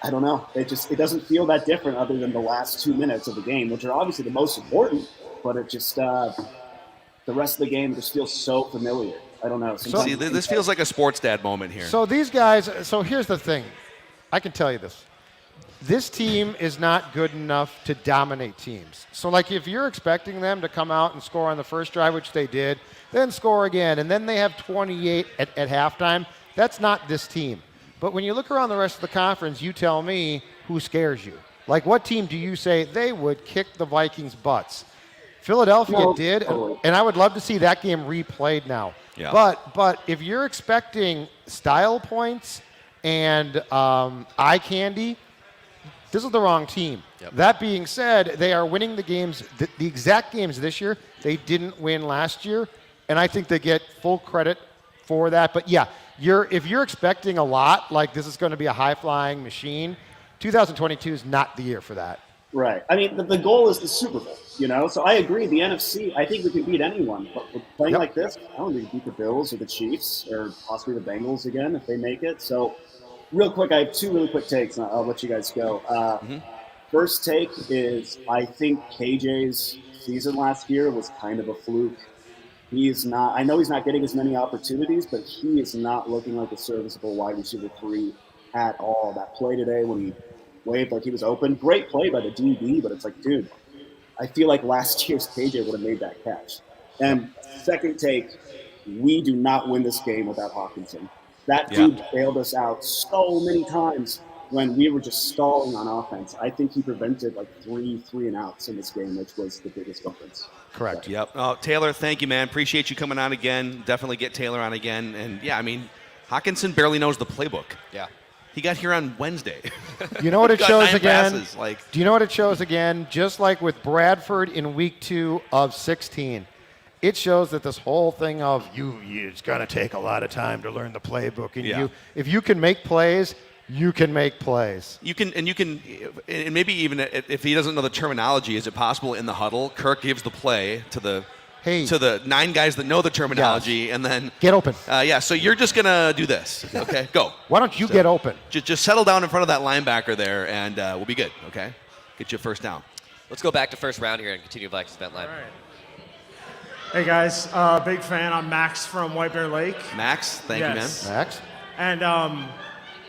I don't know. It doesn't feel that different other than the last 2 minutes of the game, which are obviously the most important, but it just the rest of the game just feels so familiar. I don't know. See, this feels like a sports dad moment here. So these guys, so here's the thing. I can tell you this. This team is not good enough to dominate teams. So, like, if you're expecting them to come out and score on the first drive, which they did, then score again, and then they have 28 at halftime, that's not this team. But when you look around the rest of the conference, you tell me who scares you. Like, what team do you say they would kick the Vikings' butts? Philadelphia did, and I would love to see that game replayed now. Yeah. But if you're expecting style points and eye candy, this is the wrong team. Yep. That being said, they are winning the games, the exact games this year they didn't win last year, and I think they get full credit for that. But yeah, if you're expecting a lot, like this is going to be a high-flying machine, 2022 is not the year for that. Right. I mean, the goal is the Super Bowl, you know? So I agree. The NFC, I think we can beat anyone. But with playing like this, I don't think we can beat the Bills or the Chiefs or possibly the Bengals again if they make it. So real quick, I have 2 really quick takes, and I'll let you guys go. First take is I think KJ's season last year was kind of a fluke. I know he's not getting as many opportunities, but he is not looking like a serviceable wide receiver 3 at all. That play today when he waved like he was open. Great play by the DB, but it's like, dude, I feel like last year's KJ would have made that catch. And second take, we do not win this game without Hockenson. That dude bailed us out so many times when we were just stalling on offense. I think he prevented like 3 and outs in this game, which was the biggest difference. Correct. Yep. Taylor, thank you, man. Appreciate you coming on again. Definitely get Taylor on again. And yeah, I mean, Hockenson barely knows the playbook. Yeah. He got here on Wednesday. You know what it shows 9 again? passes, Do you know what it shows again? Just like with Bradford in week 2 of 16, it shows that this whole thing of it's going to take a lot of time to learn the playbook. And if you can make plays, you can make plays. You can, and maybe even if he doesn't know the terminology, is it possible in the huddle, Kirk gives the play to the 9 guys that know the terminology, and then get open. So you're just gonna do this, okay? Go. Why don't you get open? Just settle down in front of that linebacker there, and we'll be good, okay? Get you a first down. Let's go back to first round here and continue Vikings event line. All right. Hey guys, big fan. I'm Max from White Bear Lake. Max, thank you, man. Max. And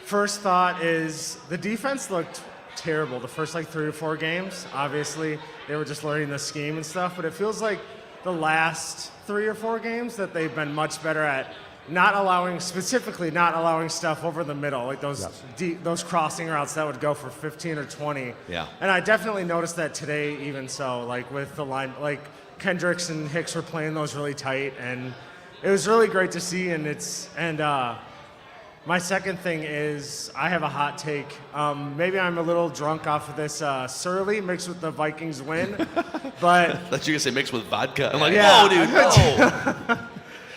first thought is the defense looked terrible the first 3 or 4 games. Obviously, they were just learning the scheme and stuff, but it feels like the last 3 or 4 games that they've been much better at not allowing stuff over the middle, like those crossing routes that would go for 15 or 20. Yeah. And I definitely noticed that today, even so, like with the line, like Kendricks and Hicks were playing those really tight, and it was really great to see. And my second thing is I have a hot take. Maybe I'm a little drunk off of this Surly mixed with the Vikings win, but I thought you were gonna say mixed with vodka. I'm like, no, dude, no.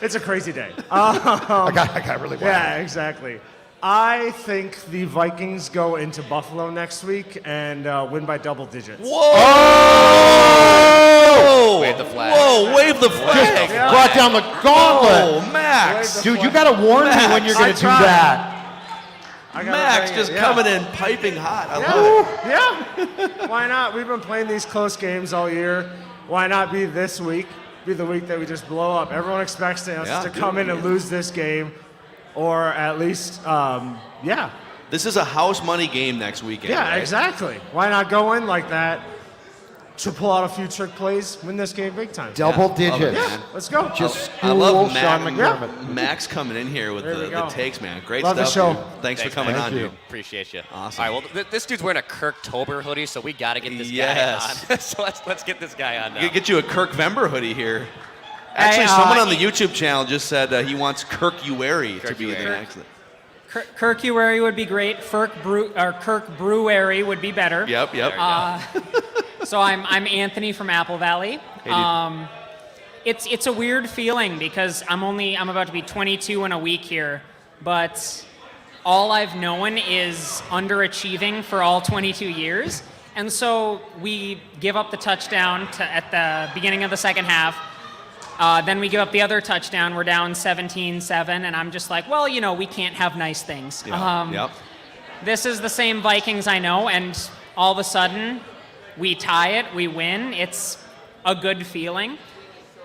It's a crazy day. I got really wild. Yeah, exactly. I think the Vikings go into Buffalo next week and win by double digits. Whoa! Wave the flag. Whoa, wave the flag. Brought down the gauntlet. Oh, Max. Dude, you got to warn me when you're going to do that. Max just coming in piping hot. I love it. Yeah. Why not? We've been playing these close games all year. Why not be this week? Be the week that we just blow up. Everyone expects us to come in and lose this game. Or at least, This is a house money game next weekend. Yeah, right? exactly. Why not go in like that? to pull out a few trick plays, win this game big time. Double digits. Yeah, let's go. Just I love Sean Mac, McDermott. Max coming in here with the takes, man. Great Love stuff. the show. Dude. Thanks for coming on, dude. Appreciate you. Awesome. All right, well, this dude's wearing a Kirk-tober hoodie, so we got to get this Yes. guy on. So let's get this guy on now. Get you a Kirk Vember hoodie here. Actually, someone on the YouTube channel just said he wants Kirk Uwary to be the next. Kirk Uwary would be great. Kirk Brewery would be better. Yep. So I'm Anthony from Apple Valley. Hey, It's a weird feeling because I'm about to be 22 in a week here, but all I've known is underachieving for all 22 years. And so we give up the touchdown at the beginning of the second half. Then we give up the other touchdown. We're down 17-7, and I'm just like, well, we can't have nice things. Yep. This is the same Vikings I know, and all of a sudden, we tie it, we win. It's a good feeling.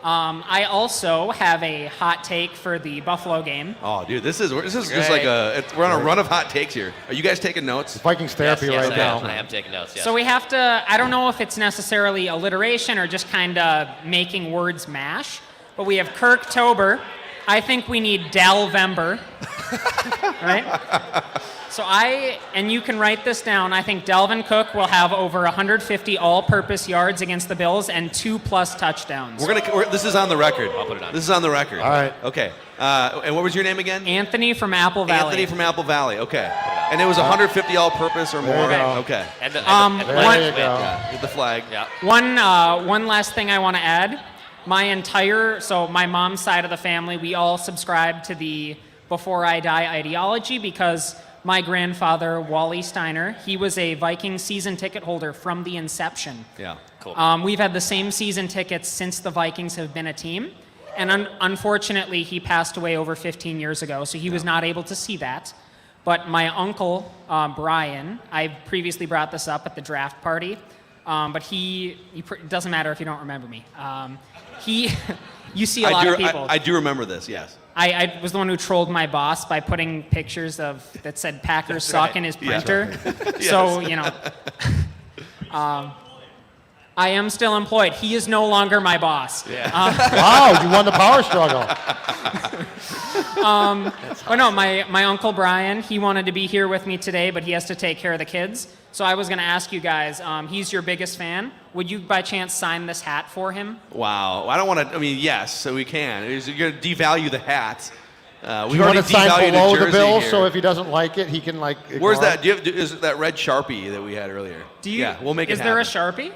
I also have a hot take for the Buffalo game. Oh, dude, this is just like we're on a run of hot takes here. Are you guys taking notes? Vikings therapy Yes, now. I am taking notes, yes. So we have to, I don't know if it's necessarily alliteration or just kind of making words mash, but we have Kirk Tober. I think we need Dalvember, right? So and you can write this down, I think Dalvin Cook will have over 150 all-purpose yards against the Bills and 2+ touchdowns. This is on the record. I'll put it on. This is on the record. All right. Okay. And what was your name again? Anthony from Apple Valley. Anthony from Apple Valley. Okay. And it was 150 all-purpose or more. There you go. Okay. And the There you go. Yeah, with the flag. Yeah. One last thing I want to add. So my mom's side of the family, we all subscribe to the Before I Die ideology because my grandfather, Wally Steiner, he was a Viking season ticket holder from the inception. Yeah. Cool. We've had the same season tickets since the Vikings have been a team. And unfortunately, he passed away over 15 years ago, so he was not able to see that. But my uncle, Brian, I've previously brought this up at the draft party, but it doesn't matter if you don't remember me. You see a lot of people. I do remember this, yes. I was the one who trolled my boss by putting pictures that said Packers suck in his printer. Yes. So, I am still employed. He is no longer my boss. Yeah. Wow, you won the power struggle. But no, my uncle Brian, he wanted to be here with me today, but he has to take care of the kids. So I was going to ask you guys, he's your biggest fan. Would you by chance sign this hat for him? Wow. I don't want to, yes, so we can. You're going to devalue the hats. You want to sign below the bill, so if he doesn't like it, he can Where's that? Is that red Sharpie that we had earlier? Yeah, we'll make it happen. Is there a Sharpie?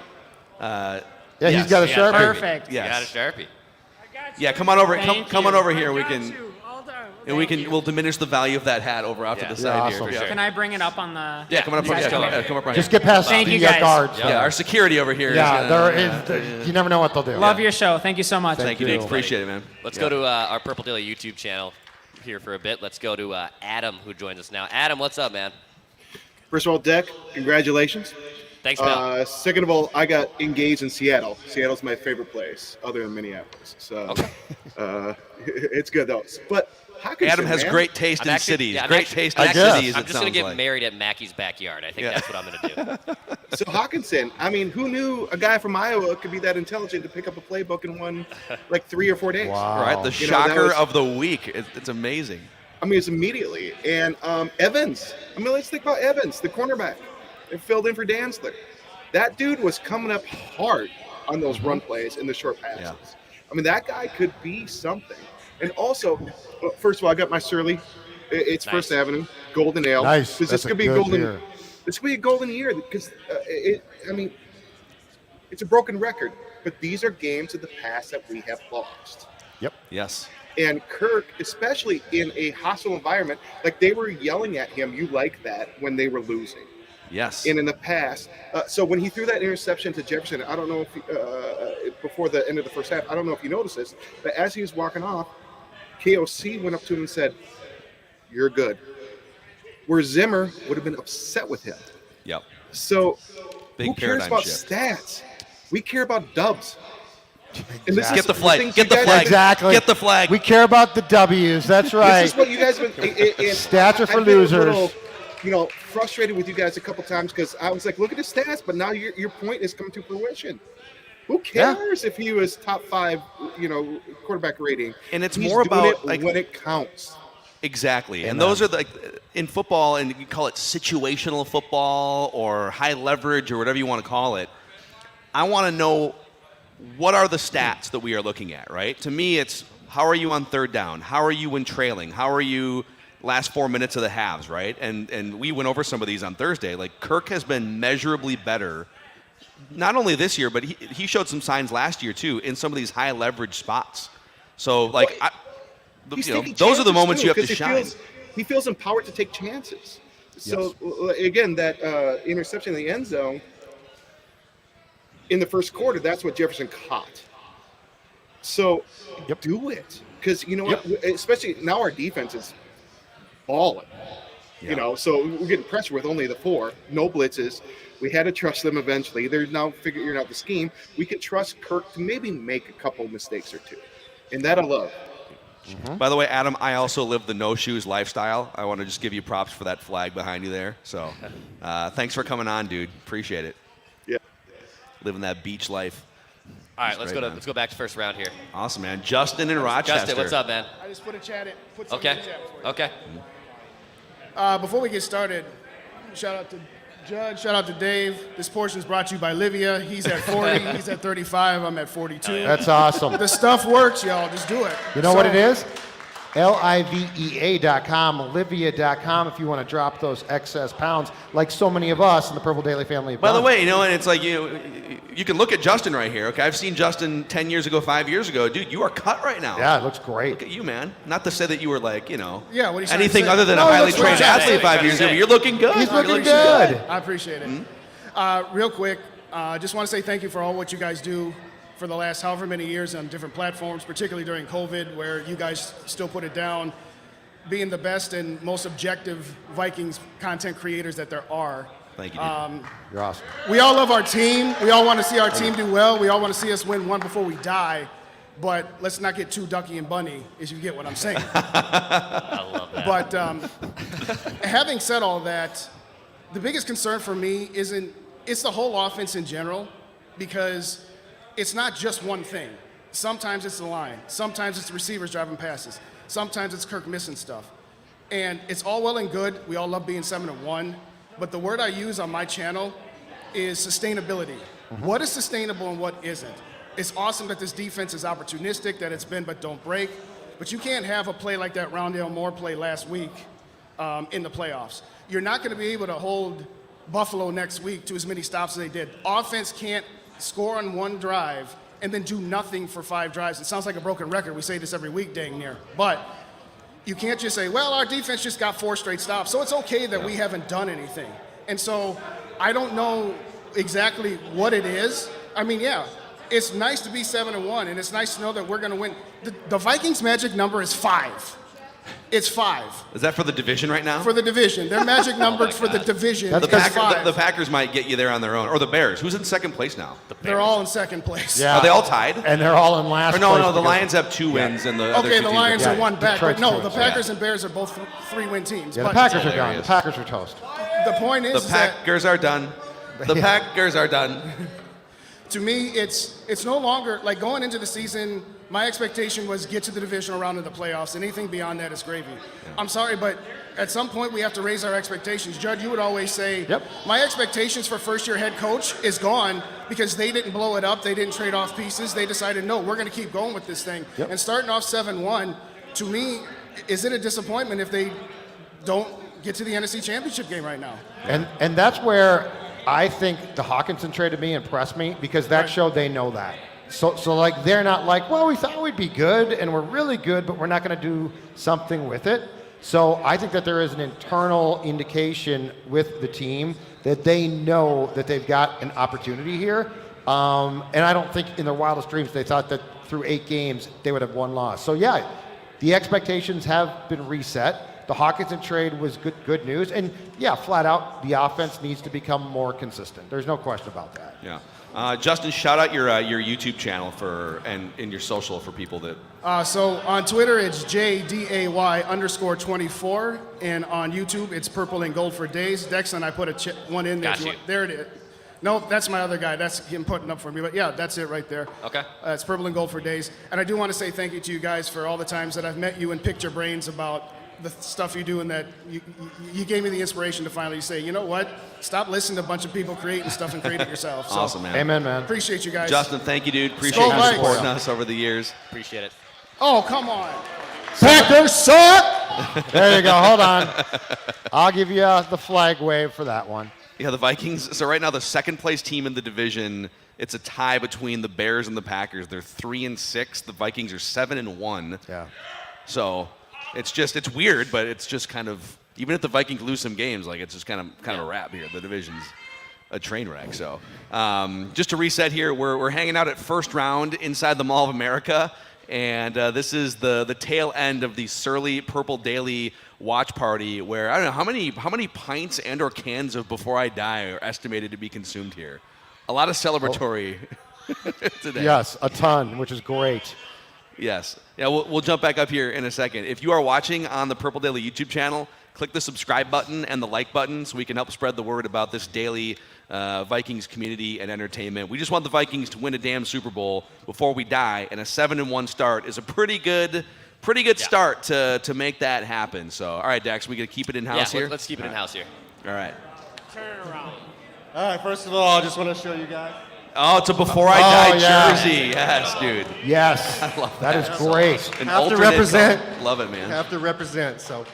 Yeah, he's got a Sharpie. Perfect. Yes. You got a Sharpie. Yeah, come on over. Thank Come on you. over here. We can. And we'll diminish the value of that hat over off to the side awesome. here. For sure. Can I bring it up on the... Yeah, come on up. Come up right Just here. get past Thank the you, guys. guards. Yeah, our security over here. You never know what they'll do. Love your show. Thank you so much. Thank you, Nick. Appreciate it, man. Let's go to our Purple Daily YouTube channel here for a bit. Let's go to Adam, who joins us now. Adam, what's up, man? First of all, Deck, congratulations. Thanks, pal. Second of all, I got engaged in Seattle. Seattle's my favorite place, other than Minneapolis. So it's good, though. But Hockenson, Adam has man. great taste in cities. I'm Great taste in cities. I'm just going to get married at Mackey's backyard. I think that's what I'm going to do. So Hockenson, who knew a guy from Iowa could be that intelligent to pick up a playbook in one, 3 or 4 days? Wow. Right, the shocker of the week. It's amazing. It's immediately. And Evans. Let's think about Evans, the cornerback. It filled in for Danzler. That dude was coming up hard on those run plays and the short passes. Yeah. That guy could be something. And also, first of all, I got my Surly. It's nice. First Avenue, Golden Ale. Nice. This could be golden. Year. This could be a golden year because it's a broken record. But these are games of the past that we have lost. Yep. Yes. And Kirk, especially in a hostile environment, they were yelling at him, you like that, when they were losing. Yes. And in the past, so when he threw that interception to Jefferson, I don't know if before the end of the first half, I don't know if you noticed this, but as he was walking off, KOC went up to him and said, "You're good." Where Zimmer would have been upset with him. Yep. So Big who cares about shift. stats? We care about dubs. Exactly. Get the flag. Get the flag. Exactly. Get the flag. We care about the W's. That's right. This is what you guys have been. Stats are for losers. frustrated with you guys a couple times because I was like, look at the stats, but now your point is coming to fruition. Who cares if he was top 5, quarterback rating? And it's He's more doing about it like when it counts. Exactly. Amen. And those are in football, and you call it situational football or high leverage or whatever you want to call it. I want to know what are the stats that we are looking at, right? To me, it's how are you on third down? How are you when trailing? How are you last 4 minutes of the halves, right? And we went over some of these on Thursday. Like Kirk has been measurably better, not only this year, but he showed some signs last year too in some of these high leverage spots. So those are the moments you have to shine. He feels empowered to take chances. So again, that interception in the end zone in the first quarter, that's what Jefferson caught. So do it, because you know what? Especially now, our defense is balling. So we're getting pressure with only the 4, no blitzes. We had to trust them eventually. They're now figuring out the scheme. We can trust Kirk to maybe make a couple mistakes or two, and that I love. By the way, Adam, I also live the no shoes lifestyle. I want to just give you props for that flag behind you there. So thanks for coming on, dude. Appreciate it. Yeah. Living that beach life. All right, let's go back to first round here. Awesome, man. Justin in Rochester. Justin, what's up, man? I just put something in the chat for you. Okay. Before we get started, shout out to Judge, shout out to Dave. This portion is brought to you by Livia. He's at 40, he's at 35, I'm at 42. That's awesome. The stuff works, y'all. Just do it. You know what it is? Livea.com, Livia.com, if you want to drop those excess pounds, like so many of us in the Purple Daily family have By the done. way, and it's like you can look at Justin right here. Okay, I've seen Justin 10 years ago, 5 years ago. Dude, you are cut right now. Yeah, it looks great. Look at you, man. Not to say that you were like, Yeah, what are you trying to anything say? other than No, a highly that's trained what I'm athlete saying. 5 years ago. You're looking good. He's looking You're good. I appreciate it. Real quick, I just want to say thank you for all what you guys do for the last however many years on different platforms, particularly during COVID, where you guys still put it down, being the best and most objective Vikings content creators that there are. Thank you, dude. You're awesome. We all love our team. We all want to see our team do well. We all want to see us win one before we die. But let's not get too ducky and bunny, if you get what I'm saying. I love that. But having said all that, the biggest concern for me it's the whole offense in general, because it's not just one thing. Sometimes it's the line. Sometimes it's the receivers driving passes. Sometimes it's Kirk missing stuff. And it's all well and good. We all love being 7-1. But the word I use on my channel is sustainability. What is sustainable and what isn't? It's awesome that this defense is opportunistic, that it's bend but don't break. But you can't have a play like that Rondale Moore play last week in the playoffs. You're not going to be able to hold Buffalo next week to as many stops as they did. Offense can't score on one drive and then do nothing for 5 drives. It sounds like a broken record. We say this every week, dang near. But you can't just say, well, our defense just got 4 straight stops, so it's okay that we haven't done anything. And so I don't know exactly what it is. I mean, yeah, it's nice to be 7-1, and it's nice to know that we're going to win. The Vikings' magic number is 5. It's 5. Is that for the division right now? For the division. Their magic number for the division is 5. The Packers might get you there on their own. Or the Bears. Who's in second place now? They're all in second place. Yeah. Are they all tied? And they're all in last Or no, place. the because- Lions have 2 wins and the other Okay, 2 the teams Lions are are one back, Detroit's but no, two the wins. Packers and Bears are both 3-win teams. Yeah, but the Packers are done. The Packers are toast. the point is The that Packers are done. The Packers are done. to me, it's no longer like going into the season. My expectation was get to the divisional round of the playoffs. Anything beyond that is gravy. I'm sorry, but at some point we have to raise our expectations. Judd, you would always say, my expectations for first-year head coach is gone because they didn't blow it up. They didn't trade off pieces. They decided, no, we're going to keep going with this thing. And starting off 7-1, to me, is it a disappointment if they don't get to the NFC Championship game right now? And that's where I think the Hockenson trade to me impressed me, because that showed they know that. So like they're not like, well, we thought we'd be good and we're really good, but we're not going to do something with it. So I think that there is an internal indication with the team that they know that they've got an opportunity here. And I don't think in their wildest dreams they thought that through 8 games they would have 1 loss. So yeah, the expectations have been reset. the Hockenson trade was good news. And yeah, flat out, the offense needs to become more consistent. There's no question about that. Yeah. Justin, shout out your YouTube channel and your social for people that. So on Twitter, it's JDAY_24, and on YouTube, it's Purple and Gold for Days. Dexon, I put one in there. Got you. There it is. No, that's my other guy. That's him putting up for me. But yeah, that's it right there. Okay. It's Purple and Gold for Days. And I do want to say thank you to you guys for all the times that I've met you and picked your brains about the stuff you do, and that you gave me the inspiration to finally say, you know what? Stop listening to a bunch of people creating stuff and create it yourself. So, awesome, man. Amen, man. Appreciate you guys. Justin, thank you, dude. Appreciate you supporting us over the years. Appreciate it. Oh, come on. Packers suck! There you go. Hold on. I'll give you the flag wave for that one. Yeah, the Vikings. So right now, the second place team in the division, it's a tie between the Bears and the Packers. They're 3-6. The Vikings are 7-1. Yeah. So it's weird, but it's just kind of, even if the Vikings lose some games, like it's just kind of a wrap here. The division's a train wreck. So just to reset here, we're hanging out at First Round inside the Mall of America, and this is the tail end of the Surly Purple Daily watch party, where I don't know how many pints and/or cans of Before I Die are estimated to be consumed here. A lot of celebratory today. Yes, a ton, which is great. Yes. Yeah, we'll jump back up here in a second. If you are watching on the Purple Daily YouTube channel, click the subscribe button and the like button so we can help spread the word about this daily Vikings community and entertainment. We just want the Vikings to win a damn Super Bowl before we die, and a 7-1 start is a pretty good start to make that happen. So, all right, Dax, we gonna keep it in house here? Let's keep it in house here. All right. Turn around. All right, first of all, I just want to show you guys. Oh, it's a Before I Die yeah. jersey. Yes, dude. Yes. I love that that. is great. An Have to alternate represent. color. Love it, man. Have to represent. So,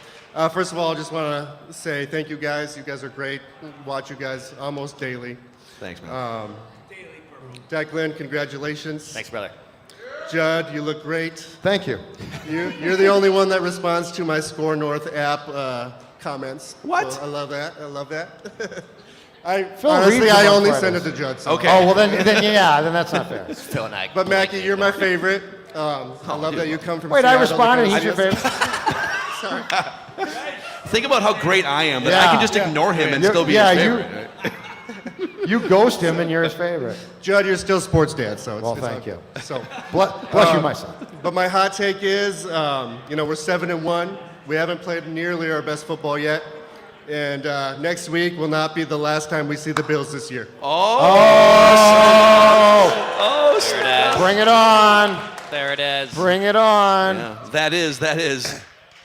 first of all, I just want to say thank you guys. You guys are great. Watch you guys almost daily. Thanks, man. Declan, congratulations. Thanks, brother. Judd, you look great. Thank you. You're the only one that responds to my Score North app comments. What? So I love that. I love that. Phil reads I them on only Fridays. send it to Judd. So. Okay. Oh, well, then that's not fair. Phil and I. But Mackie, you're my favorite. I love that you come from Wait, Seattle. I responded. He's your because- favorite. Sorry. Think about how great I am that I can just ignore him and still be his favorite. You ghost him and you're his favorite. Judd, you're still sports dad, so it's, Well, it's thank you. So, Bless you, my son. But my hot take is, we're 7-1. We haven't played nearly our best football yet, and next week will not be the last time we see the Bills this year. Oh, There it is. Bring it on. There it is. Bring it on. yeah. That is.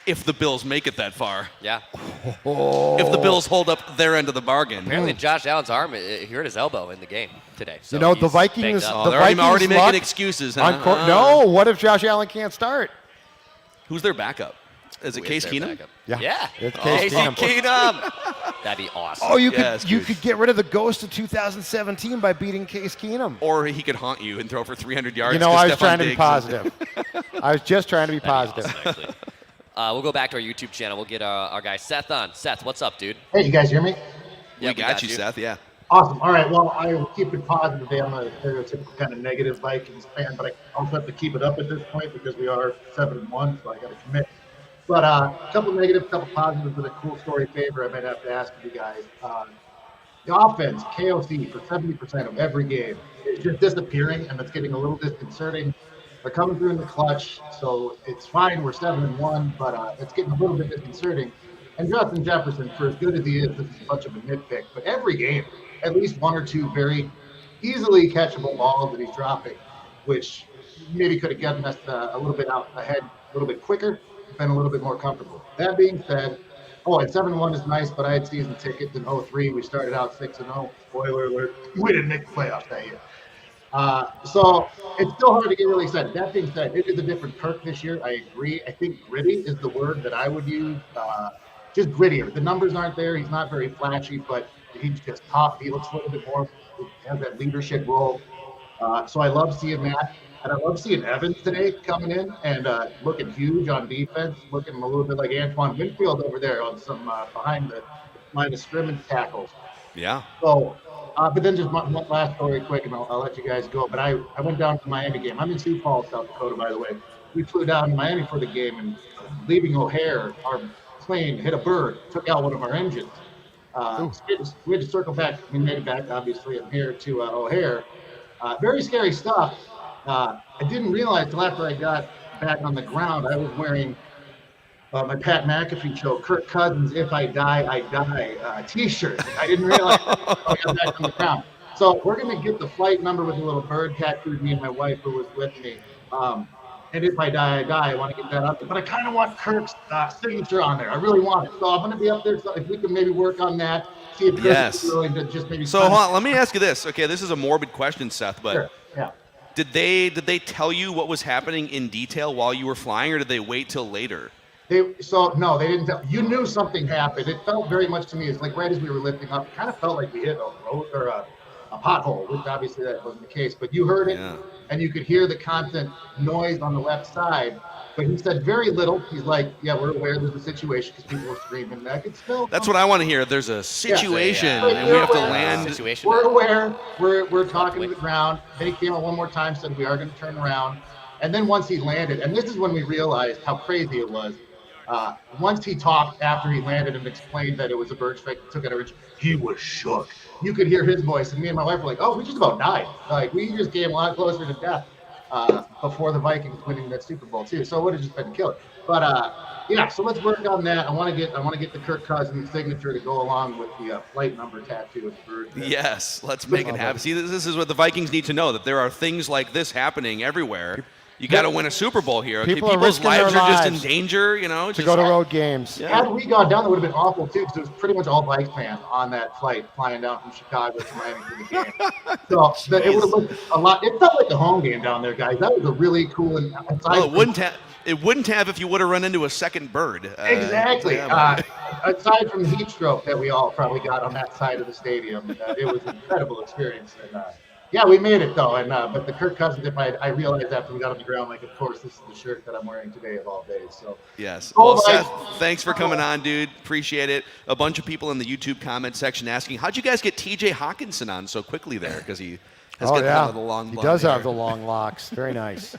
If the Bills make it that far. Yeah. If the Bills hold up their end of the bargain. Apparently, Josh Allen's arm, he hurt his elbow in the game today. So You know, the he's Vikings. banged up. Oh, The they're Vikings already making luck excuses. on Huh? No, what if Josh Allen can't start? Who's their backup? Is it Who Case their Keenum? backup? Yeah. Yeah. It's Case Keenum. Keenum. That'd be awesome. Oh, you Yes, could you dude. could get rid of the ghost of 2017 by beating Case Keenum. Or he could haunt you and throw for 300 yards. You know, to I was Stephon trying to be Diggs. positive. I was just trying to be That'd be positive. awesome, actually. We'll go back to our YouTube channel. We'll get our guy Seth on. Seth, what's up, dude? Hey, you guys hear me? We got you, Seth. Yeah. Awesome. All right. Well, I will keep it positive. I'm a stereotypical kind of negative Vikings fan, but I also have to keep it up at this point because we are 7-1, so I got to commit. But a couple negatives, couple positives, and a cool story favor I might have to ask you guys. The offense, KOC, for 70% of every game is just disappearing, and it's getting a little disconcerting. They're coming through in the clutch, so it's fine. We're 7-1, but it's getting a little bit disconcerting. And Justin Jefferson, for as good as he is, this is a bunch of a nitpick, but every game, at least one or two very easily catchable balls that he's dropping, which maybe could have gotten us a little bit out ahead, a little bit quicker, been a little bit more comfortable. That being said, at 7-1 is nice, but I had season tickets in 03. We started out 6-0. Spoiler alert, we didn't make the playoffs that year. So it's still hard to get really excited. That being said, it is a different Kirk this year. I agree. I think gritty is the word that I would use. Just grittier. The numbers aren't there. He's not very flashy, but he's just tough. He looks a little bit more, he has that leadership role. So I love seeing that. And I love seeing Evans today coming in and looking huge on defense, looking a little bit like Antoine Winfield over there on some behind the line of scrimmage tackles. Yeah. So, but then just one last story quick, and I'll let you guys go. But I went down to the Miami game. I'm in Sioux Falls, South Dakota, by the way. We flew down to Miami for the game, and leaving O'Hare, our plane hit a bird, took out one of our engines. So we had to circle back. We made it back, obviously, from here to O'Hare. Very scary stuff. I didn't realize till after I got back on the ground, I was wearing my Pat McAfee show, Kirk Cousins, If I Die, I Die t-shirt. I didn't realize until I got back on the ground. So we're going to get the flight number with a little bird tattooed, me and my wife who was with me. And If I Die, I Die. I want to get that up there. But I kind of want Kirk's signature on there. I really want it. So I'm going to be up there. So if we can maybe work on that, see if Kirk is willing to just maybe. So hold on, let me ask you this. Okay, this is a morbid question, Seth, but Sure. Yeah. did they tell you what was happening in detail while you were flying, or did they wait till later? No, they didn't tell. You knew something happened. It felt very much to me as like right as we were lifting up, it kind of felt like we hit a road or a pothole, which obviously that wasn't the case. But you heard it, and you could hear the constant noise on the left side. But he said very little. He's like, "Yeah, we're aware there's a situation because people were screaming." I could still. That's what I want to hear. There's a situation, and we have to land. We're aware. We're talking to the ground. Then he came out one more time, said we are going to turn around. And then once he landed, and this is when we realized how crazy it was. Once he talked after he landed and explained that it was a bird strike that took out our engine, he was shook. You could hear his voice, and me and my wife were like, "Oh, we just about died. Like we just came a lot closer to death before the Vikings winning that Super Bowl too. So it would have just been killer." But yeah, so let's work on that. I want to get the Kirk Cousins signature to go along with the flight number tattoo with the bird. Yes, let's make it happen. See, this is what the Vikings need to know, that there are things like this happening everywhere. You got to win a Super Bowl here. Okay? People are People's risking lives their are just in lives danger, you know. to go to road games. Had we gone down, that would have been awful too, because it was pretty much all Vikes fans on that flight flying down from Chicago to Miami for the game. So it would have looked a lot. It felt like a home game down there, guys. That was a really cool. And Well, it wouldn't have if you would have run into a second bird. Exactly. Aside from the heat stroke that we all probably got on that side of the stadium, it was an incredible experience. And yeah, we made it though. And but the Kirk Cousins, I realized after we got on the ground, like, of course, this is the shirt that I'm wearing today of all days. So yes. Well, Seth, thanks for coming on, dude. Appreciate it. A bunch of people in the YouTube comment section asking, how'd you guys get TJ Hockenson on so quickly there? Because he has got the long. He does have the long locks. Very nice.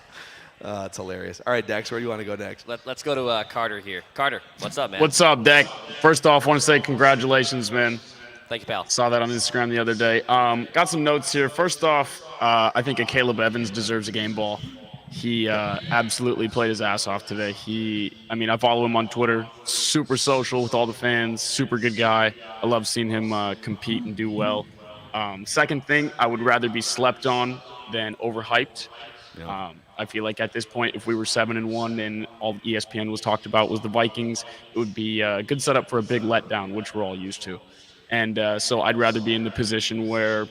It's hilarious. All right, Dex, where do you want to go next? Let's go to Carter here. Carter, what's up, man? What's up, Deck? First off, want to say congratulations, man. Thank you, pal. Saw that on Instagram the other day. Got some notes here. First off, I think Caleb Evans deserves a game ball. He absolutely played his ass off today. I follow him on Twitter. Super social with all the fans. Super good guy. I love seeing him compete and do well. Second thing, I would rather be slept on than overhyped. Yeah. I feel like at this point, if we were 7-1 and all ESPN was talked about was the Vikings, it would be a good setup for a big letdown, which we're all used to. And so I'd rather be in the position where,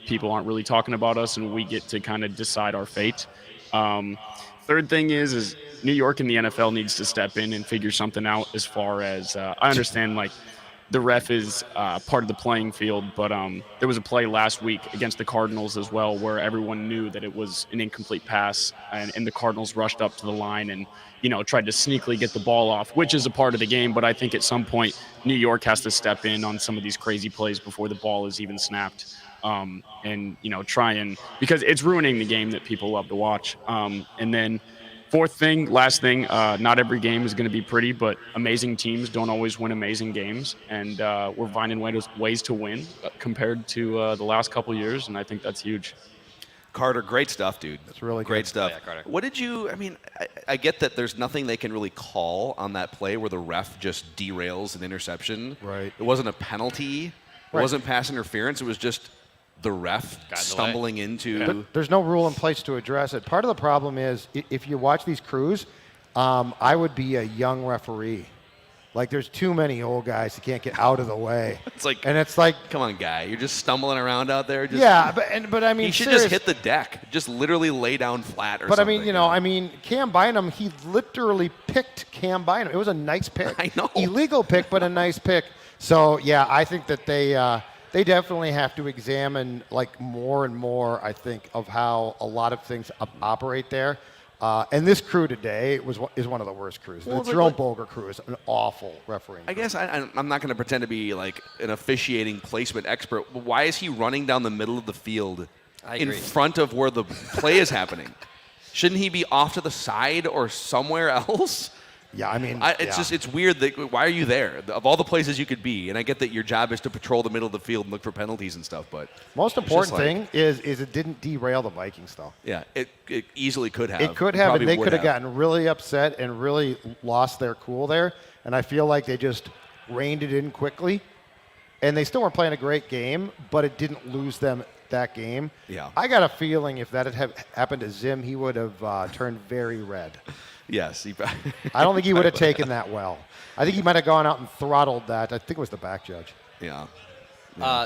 people aren't really talking about us and we get to kind of decide our fate. Third thing is New York and the NFL needs to step in and figure something out as far as I understand, the ref is part of the playing field, but there was a play last week against the Cardinals as well where everyone knew that it was an incomplete pass, and the Cardinals rushed up to the line and, tried to sneakily get the ball off, which is a part of the game. But I think at some point New York has to step in on some of these crazy plays before the ball is even snapped, and, try and – because it's ruining the game that people love to watch. And then last thing, not every game is going to be pretty, but amazing teams don't always win amazing games, and we're finding ways to win compared to the last couple years, and I think that's huge. Carter, great stuff, dude. That's really great stuff. Yeah, Carter. What did you? I get that there's nothing they can really call on that play where the ref just derails an interception. Right. It wasn't a penalty. It Right. wasn't pass interference. It was just the ref stumbling into. But there's no rule in place to address it. Part of the problem is if you watch these crews, I would be a young referee. Like, there's too many old guys that can't get out of the way. It's like, come on, guy, you're just stumbling around out there. Yeah, but I mean, he should just hit the deck, just literally lay down flat or something. But I mean, Cam Bynum, he literally picked Cam Bynum. It was a nice pick. I know. Illegal pick, but a nice pick. So yeah, I think that they definitely have to examine more and more, I think, of how a lot of things operate there. And this crew today is one of the worst crews. The Jerome Boger crew is an awful refereeing crew. I guess I'm not going to pretend to be like an officiating placement expert. But why is he running down the middle of the field in front of where the play is happening? Shouldn't he be off to the side or somewhere else? Yeah, I mean, it's weird that why are you there? Of all the places you could be, and I get that your job is to patrol the middle of the field and look for penalties and stuff, but most important thing is it didn't derail the Vikings though. Yeah, it easily could have. It could have, and they could have gotten really upset and really lost their cool there. And I feel like they just reined it in quickly, and they still weren't playing a great game, but it didn't lose them that game. Yeah, I got a feeling if that had happened to Zim, he would have turned very red. Yes. I don't think he would have taken that well. I think he might have gone out and throttled that. I think it was the back judge. Yeah.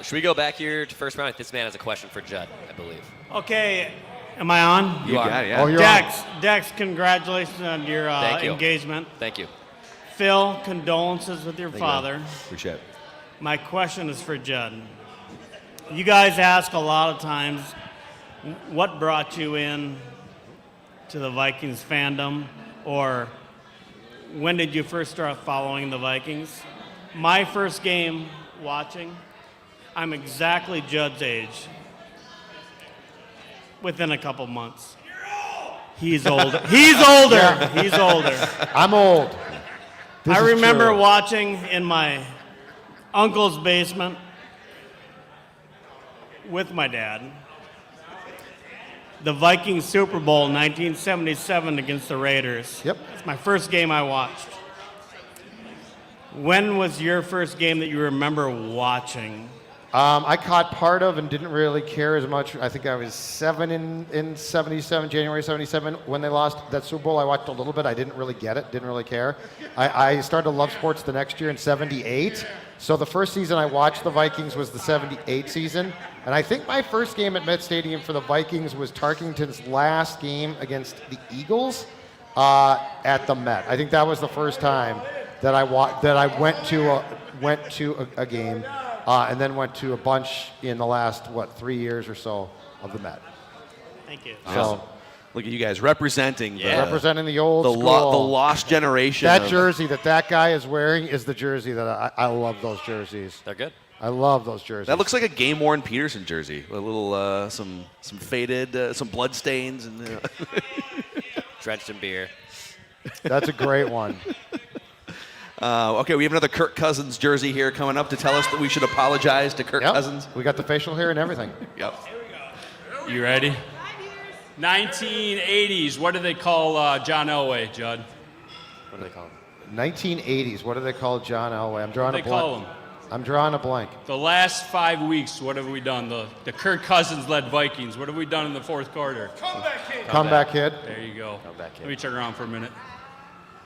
Should we go back here to first round? This man has a question for Judd, I believe. Okay. Am I on? You are. Yeah. Oh, you're Dex, on. Dex, congratulations on your engagement. Thank you. Phil, condolences with your father. Appreciate it. My question is for Judd. You guys ask a lot of times, what brought you in to the Vikings fandom? Or when did you first start following the Vikings? My first game watching, I'm exactly Judd's age. Within a couple months. He's older. He's older. Yeah. He's older. I'm old. This I is remember true. watching in my uncle's basement with my dad the Vikings Super Bowl 1977 against the Raiders. Yep. It's my first game I watched. When was your first game that you remember watching? I caught part of and didn't really care as much. I think I was 7 in 77, January 77, when they lost that Super Bowl. I watched a little bit. I didn't really get it, didn't really care. I started to love sports the next year in 78. So the first season I watched the Vikings was the 78 season. And I think my first game at Met Stadium for the Vikings was Tarkington's last game against the Eagles at the Met. I think that was the first time that I went to a game. And then went to a bunch in the last, 3 years or so of the Met. Thank you. So, look at you guys representing representing the old the school. the lost generation. That jersey that guy is wearing is the jersey that I love those jerseys. They're good. I love those jerseys. That looks like a game-worn Peterson jersey. A little, some faded, some blood stains, and drenched in beer. That's a great one. Okay, we have another Kirk Cousins jersey here coming up to tell us that we should apologize to Kirk Cousins. We got the facial hair and everything. Yep. You ready? 1980s. What do they call John Elway, Judd? What do they call him? 1980s. What do they call John Elway? I'm drawing What a do they call blank. him? I'm drawing a blank. The last 5 weeks, what have we done? The Kirk Cousins-led Vikings. What have we done in the fourth quarter? Comeback kid. There you go. Comeback kid. Let me turn around for a minute.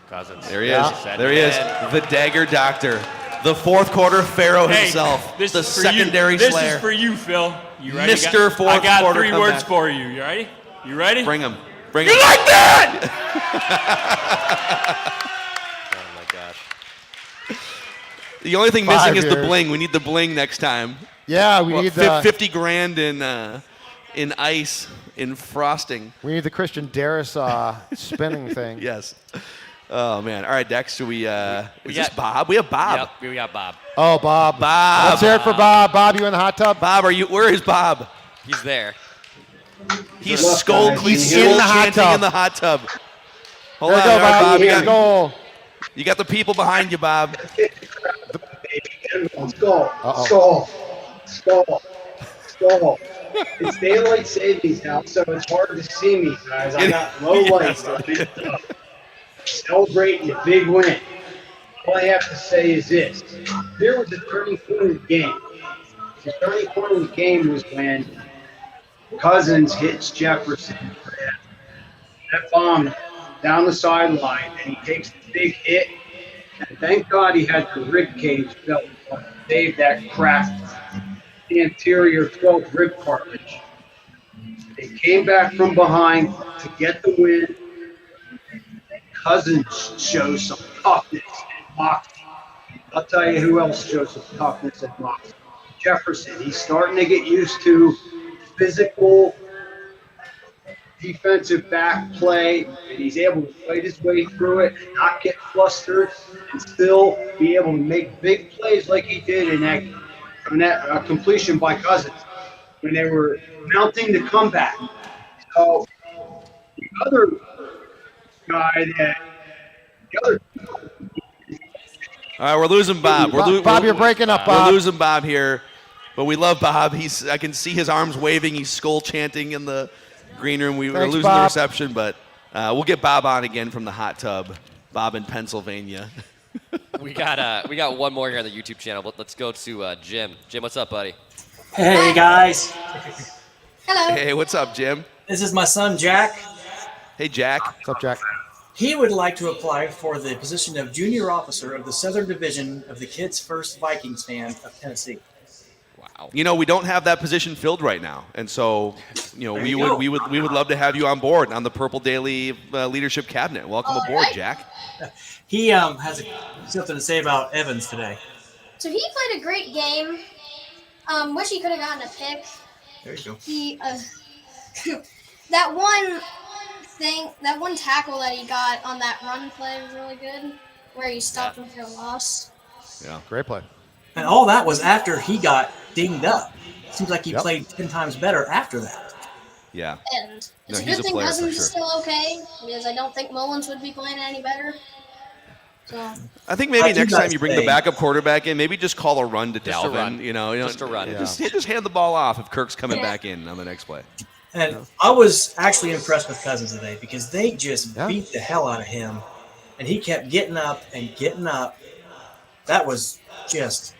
Cousins. There he is. There he is. The dagger doctor. The fourth quarter pharaoh himself. This the is for secondary you. This slayer. is for you, Phil. You ready? Mr. Fourth I got quarter 3 comeback. words for you. You ready? You ready? Bring him. Bring You him. like that? Oh my gosh. The only thing 5 missing is the years. bling. We need the bling next time. Yeah, we need the 50 grand in ice, in frosting. We need the Christian Darris spinning thing. Yes. Oh man. All right, Dex. Should we? Is this got- Bob? We have Bob. Yep, we got Bob. Oh, Bob. Bob. Let's hear it for Bob. Bob, you in the hot tub? Bob, where is Bob? He's there. He's Look, skull guys, he's he's in skull the hot chanting tub. in the hot tub. Hold There on, you go, all right, Bob. You Here's got, goal. you got the people behind you, Bob. Skull. It's daylight savings now, so it's hard to see me, guys. I got low lights. Celebrating the big win. All I have to say is this. There was a turning point in the game. The turning point in the game was when Cousins hits Jefferson. That bomb down the sideline, and he takes the big hit. And thank God he had the rib cage belt to save that crack. The anterior 12th rib cartilage. They came back from behind to get the win. Cousins shows some toughness and moxie. I'll tell you who else shows some toughness and moxie. Jefferson. He's starting to get used to physical defensive back play, and he's able to fight his way through it and not get flustered and still be able to make big plays like he did in that completion by Cousins when they were mounting the comeback. So the other guy that the other All right, we're losing Bob. Bob, you're breaking up, Bob. We're losing Bob here, but we love Bob. I can see his arms waving. He's skull chanting in the green room. We're losing Bob. the reception, but we'll get Bob on again from the hot tub. Bob in Pennsylvania. We got one more here on the YouTube channel, but let's go to Jim. Jim, what's up, buddy? Hey, guys. Hello. Hey, what's up, Jim? This is my son, Jack. Hey, Jack. What's up, Jack? He would like to apply for the position of junior officer of the Southern Division of the Kids First Vikings fan of Tennessee. Wow. We don't have that position filled right now, and so we would love to have you on board on the Purple Daily Leadership Cabinet. Welcome aboard, Jack. He has something to say about Evans today. So he played a great game. Wish he could have gotten a pick. There you go. He that one tackle that he got on that run play was really good, where he stopped him for a loss. Yeah, great play. And all that was after he got dinged up. Seems like he played 10 times better after that. Yeah. And it's a good thing Cousins is still okay, because I don't think Mullins would be playing any better. So I think maybe next time you bring the backup quarterback in, maybe just call a run to Just a Dalvin. run. Just a run. Just hand the ball off if Kirk's coming back in on the next play. And I was actually impressed with Cousins today because they just beat the hell out of him. And he kept getting up and getting up. That was just...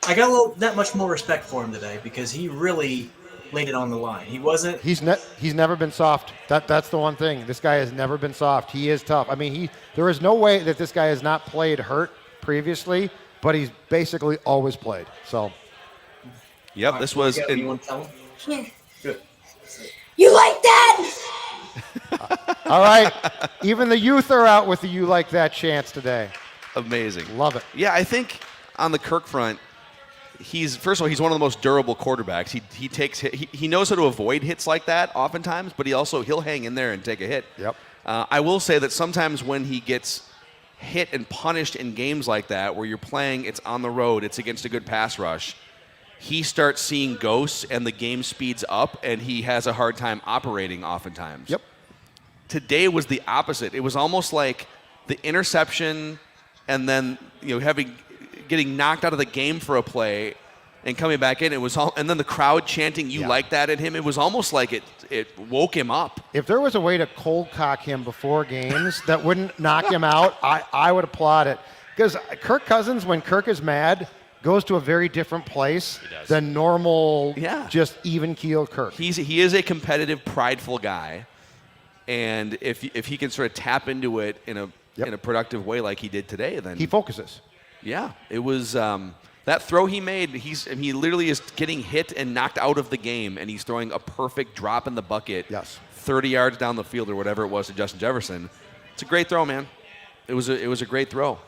I got that much more respect for him today because he really laid it on the line. He wasn't... He's never been soft. That's the one thing. This guy has never been soft. He is tough. I mean, there is no way that this guy has not played hurt previously, but he's basically always played. So... Yep, this was... You want to tell him? Yeah. Good. You like that? All right. Even the youth are out with the "you like that" chants today. Amazing. Love it. Yeah, I think on the Kirk front, first of all, he's one of the most durable quarterbacks. He knows how to avoid hits like that oftentimes, but he'll hang in there and take a hit. Yep. I will say that sometimes when he gets hit and punished in games like that, where you're playing, it's on the road, it's against a good pass rush, he starts seeing ghosts and the game speeds up and he has a hard time operating oftentimes. Yep. Today was the opposite. It was almost like the interception and then getting knocked out of the game for a play and coming back in. And then the crowd chanting "you like that" at him. It was almost like it woke him up. If there was a way to cold cock him before games that wouldn't knock him out, I would applaud it. Because Kirk Cousins, when Kirk is mad, goes to a very different place than normal, just even-keeled Kirk. He is a competitive, prideful guy, and if he can sort of tap into it in a productive way like he did today, then he focuses. Yeah, it was that throw he made. He literally is getting hit and knocked out of the game, and he's throwing a perfect drop in the bucket. Yes, 30 yards down the field or whatever it was to Justin Jefferson. It's a great throw, man. It was a great throw.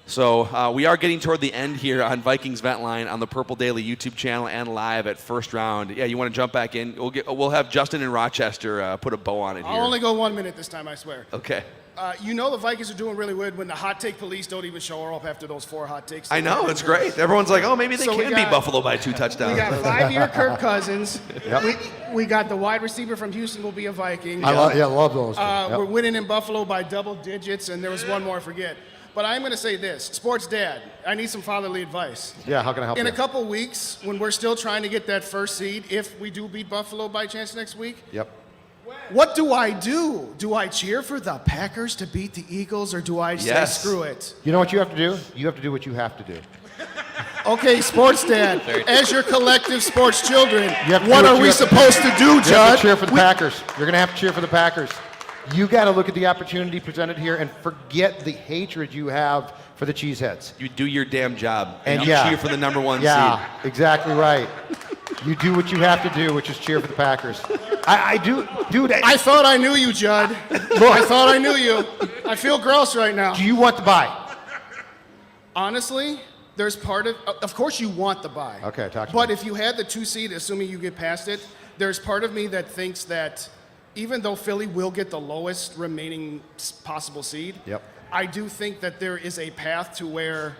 So we are getting toward the end here on Vikings Vent Line on the Purple Daily YouTube channel and live at First Round. Yeah, you want to jump back in? We'll have Justin in Rochester put a bow on it here. I'll only go 1 minute this time, I swear. Okay. The Vikings are doing really good when the hot take police don't even show up after those 4 hot takes. I know, it's great. Everyone's like, oh, maybe they can beat Buffalo by 2 touchdowns. We got 5-year Kirk Cousins. Yep. We got the wide receiver from Houston will be a Viking. I love those. Yep. We're winning in Buffalo by double digits, and there was one more I forget. But I'm going to say this. Sports dad, I need some fatherly advice. Yeah, how can I help you? In a couple weeks, when we're still trying to get that first seed, if we do beat Buffalo by chance next week, yep. What do I do? Do I cheer for the Packers to beat the Eagles, or do I say screw it? You know what you have to do? You have to do what you have to do. Okay, sports dad, as your collective sports children, what what are we supposed to do, Judd? You have to cheer for the Packers. You're going to have to cheer for the Packers. You got to look at the opportunity presented here and forget the hatred you have for the Cheeseheads. You do your damn job, and you cheer for the number 1 seed. Yeah, exactly right. You do what you have to do, which is cheer for the Packers. I do, dude. I thought I knew you, Judd. I thought I knew you. I feel gross right now. Do you want the bye? Honestly, there's part of course you want the bye. Okay, talk to But me. if you had the 2 seed, assuming you get past it, there's part of me that thinks that even though Philly will get the lowest remaining possible seed, I do think that there is a path to where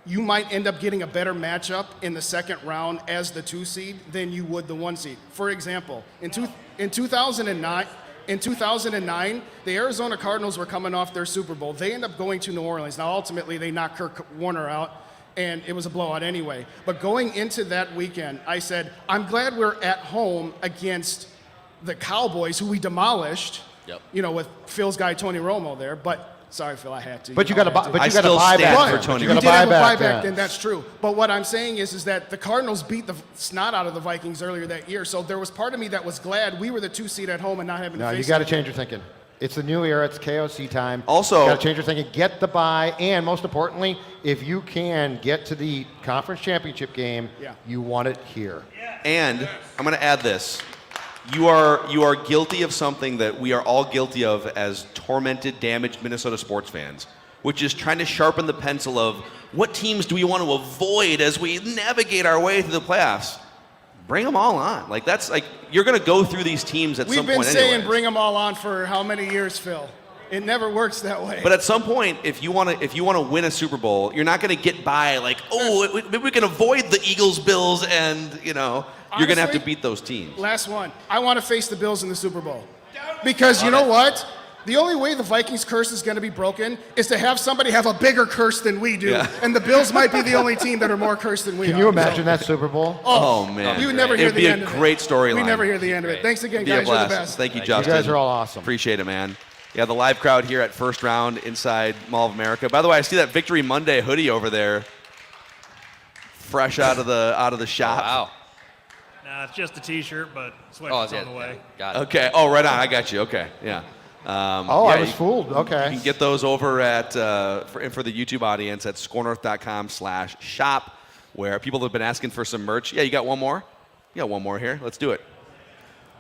you might end up getting a better matchup in the second round as the 2 seed than you would the 1 seed. For example, in 2009, In 2009, the Arizona Cardinals were coming off their Super Bowl. They end up going to New Orleans. Now, ultimately, they knocked Kirk Warner out, and it was a blowout anyway. But going into that weekend, I said, I'm glad we're at home against the Cowboys, who we demolished, with Phil's guy Tony Romo there. But sorry, Phil, I had to. But you got to buy. But I you got to still buy stand back for Tony. We did have a buyback yeah. then, that's true. But what I'm saying is that the Cardinals beat the snot out of the Vikings earlier that year. So there was part of me that was glad we were the 2 seed at home and not having to No, face you got to them. change your thinking. It's the new era. It's KOC time. Also, you got to change your thinking. Get the bye, and most importantly, if you can get to the conference championship game, you want it here. And I'm going to add this. You are guilty of something that we are all guilty of as tormented, damaged Minnesota sports fans, which is trying to sharpen the pencil of what teams do we want to avoid as we navigate our way through the playoffs. Bring them all on. Like that's like you're going to go through these teams at some point. We've been saying anyways. bring them all on for how many years, Phil? It never works that way. But at some point, if you want to win a Super Bowl, you're not going to get by like, maybe we can avoid the Eagles, Bills, and you're going to have to beat those teams. Last one. I want to face the Bills in the Super Bowl. Because you know what? The only way the Vikings curse is going to be broken is to have somebody have a bigger curse than we do. Yeah. And the Bills might be the only team that are more cursed than we are. Can you imagine that Super Bowl? Oh man. You would never hear It'd the be end a of it. great storyline. We never hear the end of it. Thanks again, Be a guys. You're the blast. best. Thank you, Justin. You guys are all awesome. Appreciate it, man. Yeah, the live crowd here at First Round inside Mall of America. By the way, I see that Victory Monday hoodie over there, fresh out of the shop. Oh, wow. Nah, it's just a T-shirt, but sweater's on the way. Got it. Okay. Oh, right on. I got you. Okay. Yeah. I was fooled. Okay. You can get those over at for the YouTube audience at scorenorth.com/shop, where people have been asking for some merch. Yeah, you got one more? You got one more here. Let's do it.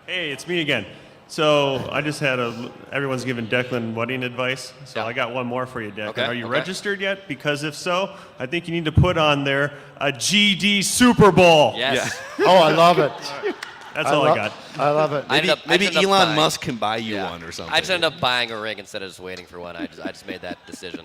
Hey, it's me again. So I just had everyone's giving Declan wedding advice. So I got one more for you, Declan. Okay, Are you okay. registered yet? Because if so, I think you need to put on there a GD Super Bowl. Yes. Oh, I love it. That's all I got. I love it. I Maybe ended up Elon buying- Musk can buy you one or something. I just ended up buying a ring instead of just waiting for one. I just made that decision.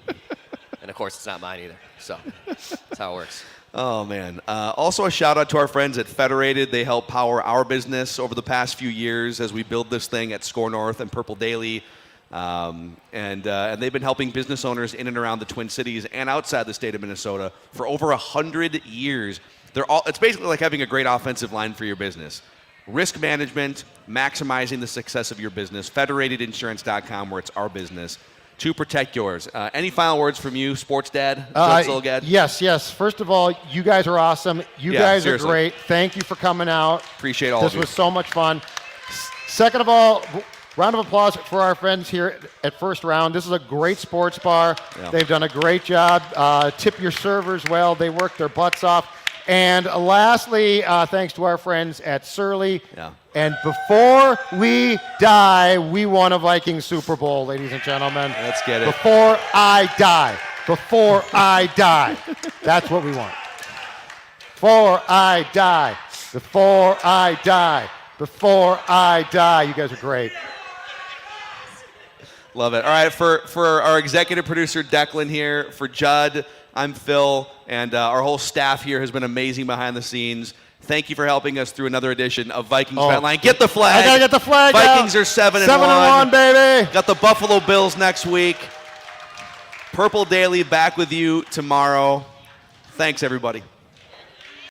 And of course, it's not mine either. So that's how it works. Oh, man. Also, a shout out to our friends at Federated. They help power our business over the past few years as we build this thing at Score North and Purple Daily. And they've been helping business owners in and around the Twin Cities and outside the state of Minnesota for over 100 years. It's basically like having a great offensive line for your business. Risk management, maximizing the success of your business. Federatedinsurance.com, where it's our business. To protect yours. Any final words from you, Sports Dad? Yes. First of all, you guys are awesome. You guys seriously. are great. Thank you for coming out. Appreciate all of This you. was so much fun. Second of all, round of applause for our friends here at First Round. This is a great sports bar. Yeah. They've done a great job. Tip your servers well. They work their butts off. And lastly, thanks to our friends at Surly. Yeah. And before we die, we won a Vikings Super Bowl, ladies and gentlemen. Let's get it. Before I die. Before I die. That's what we want. Before I die. Before I die. Before I die. You guys are great. Love it. All right, for our executive producer, Declan here, for Judd, I'm Phil, and our whole staff here has been amazing behind the scenes. Thank you for helping us through another edition of Vikings Frontline. Get the flag. I got to get the flag Vikings out. are 7-1. 7-1, baby. Got the Buffalo Bills next week. Purple Daily back with you tomorrow. Thanks, everybody.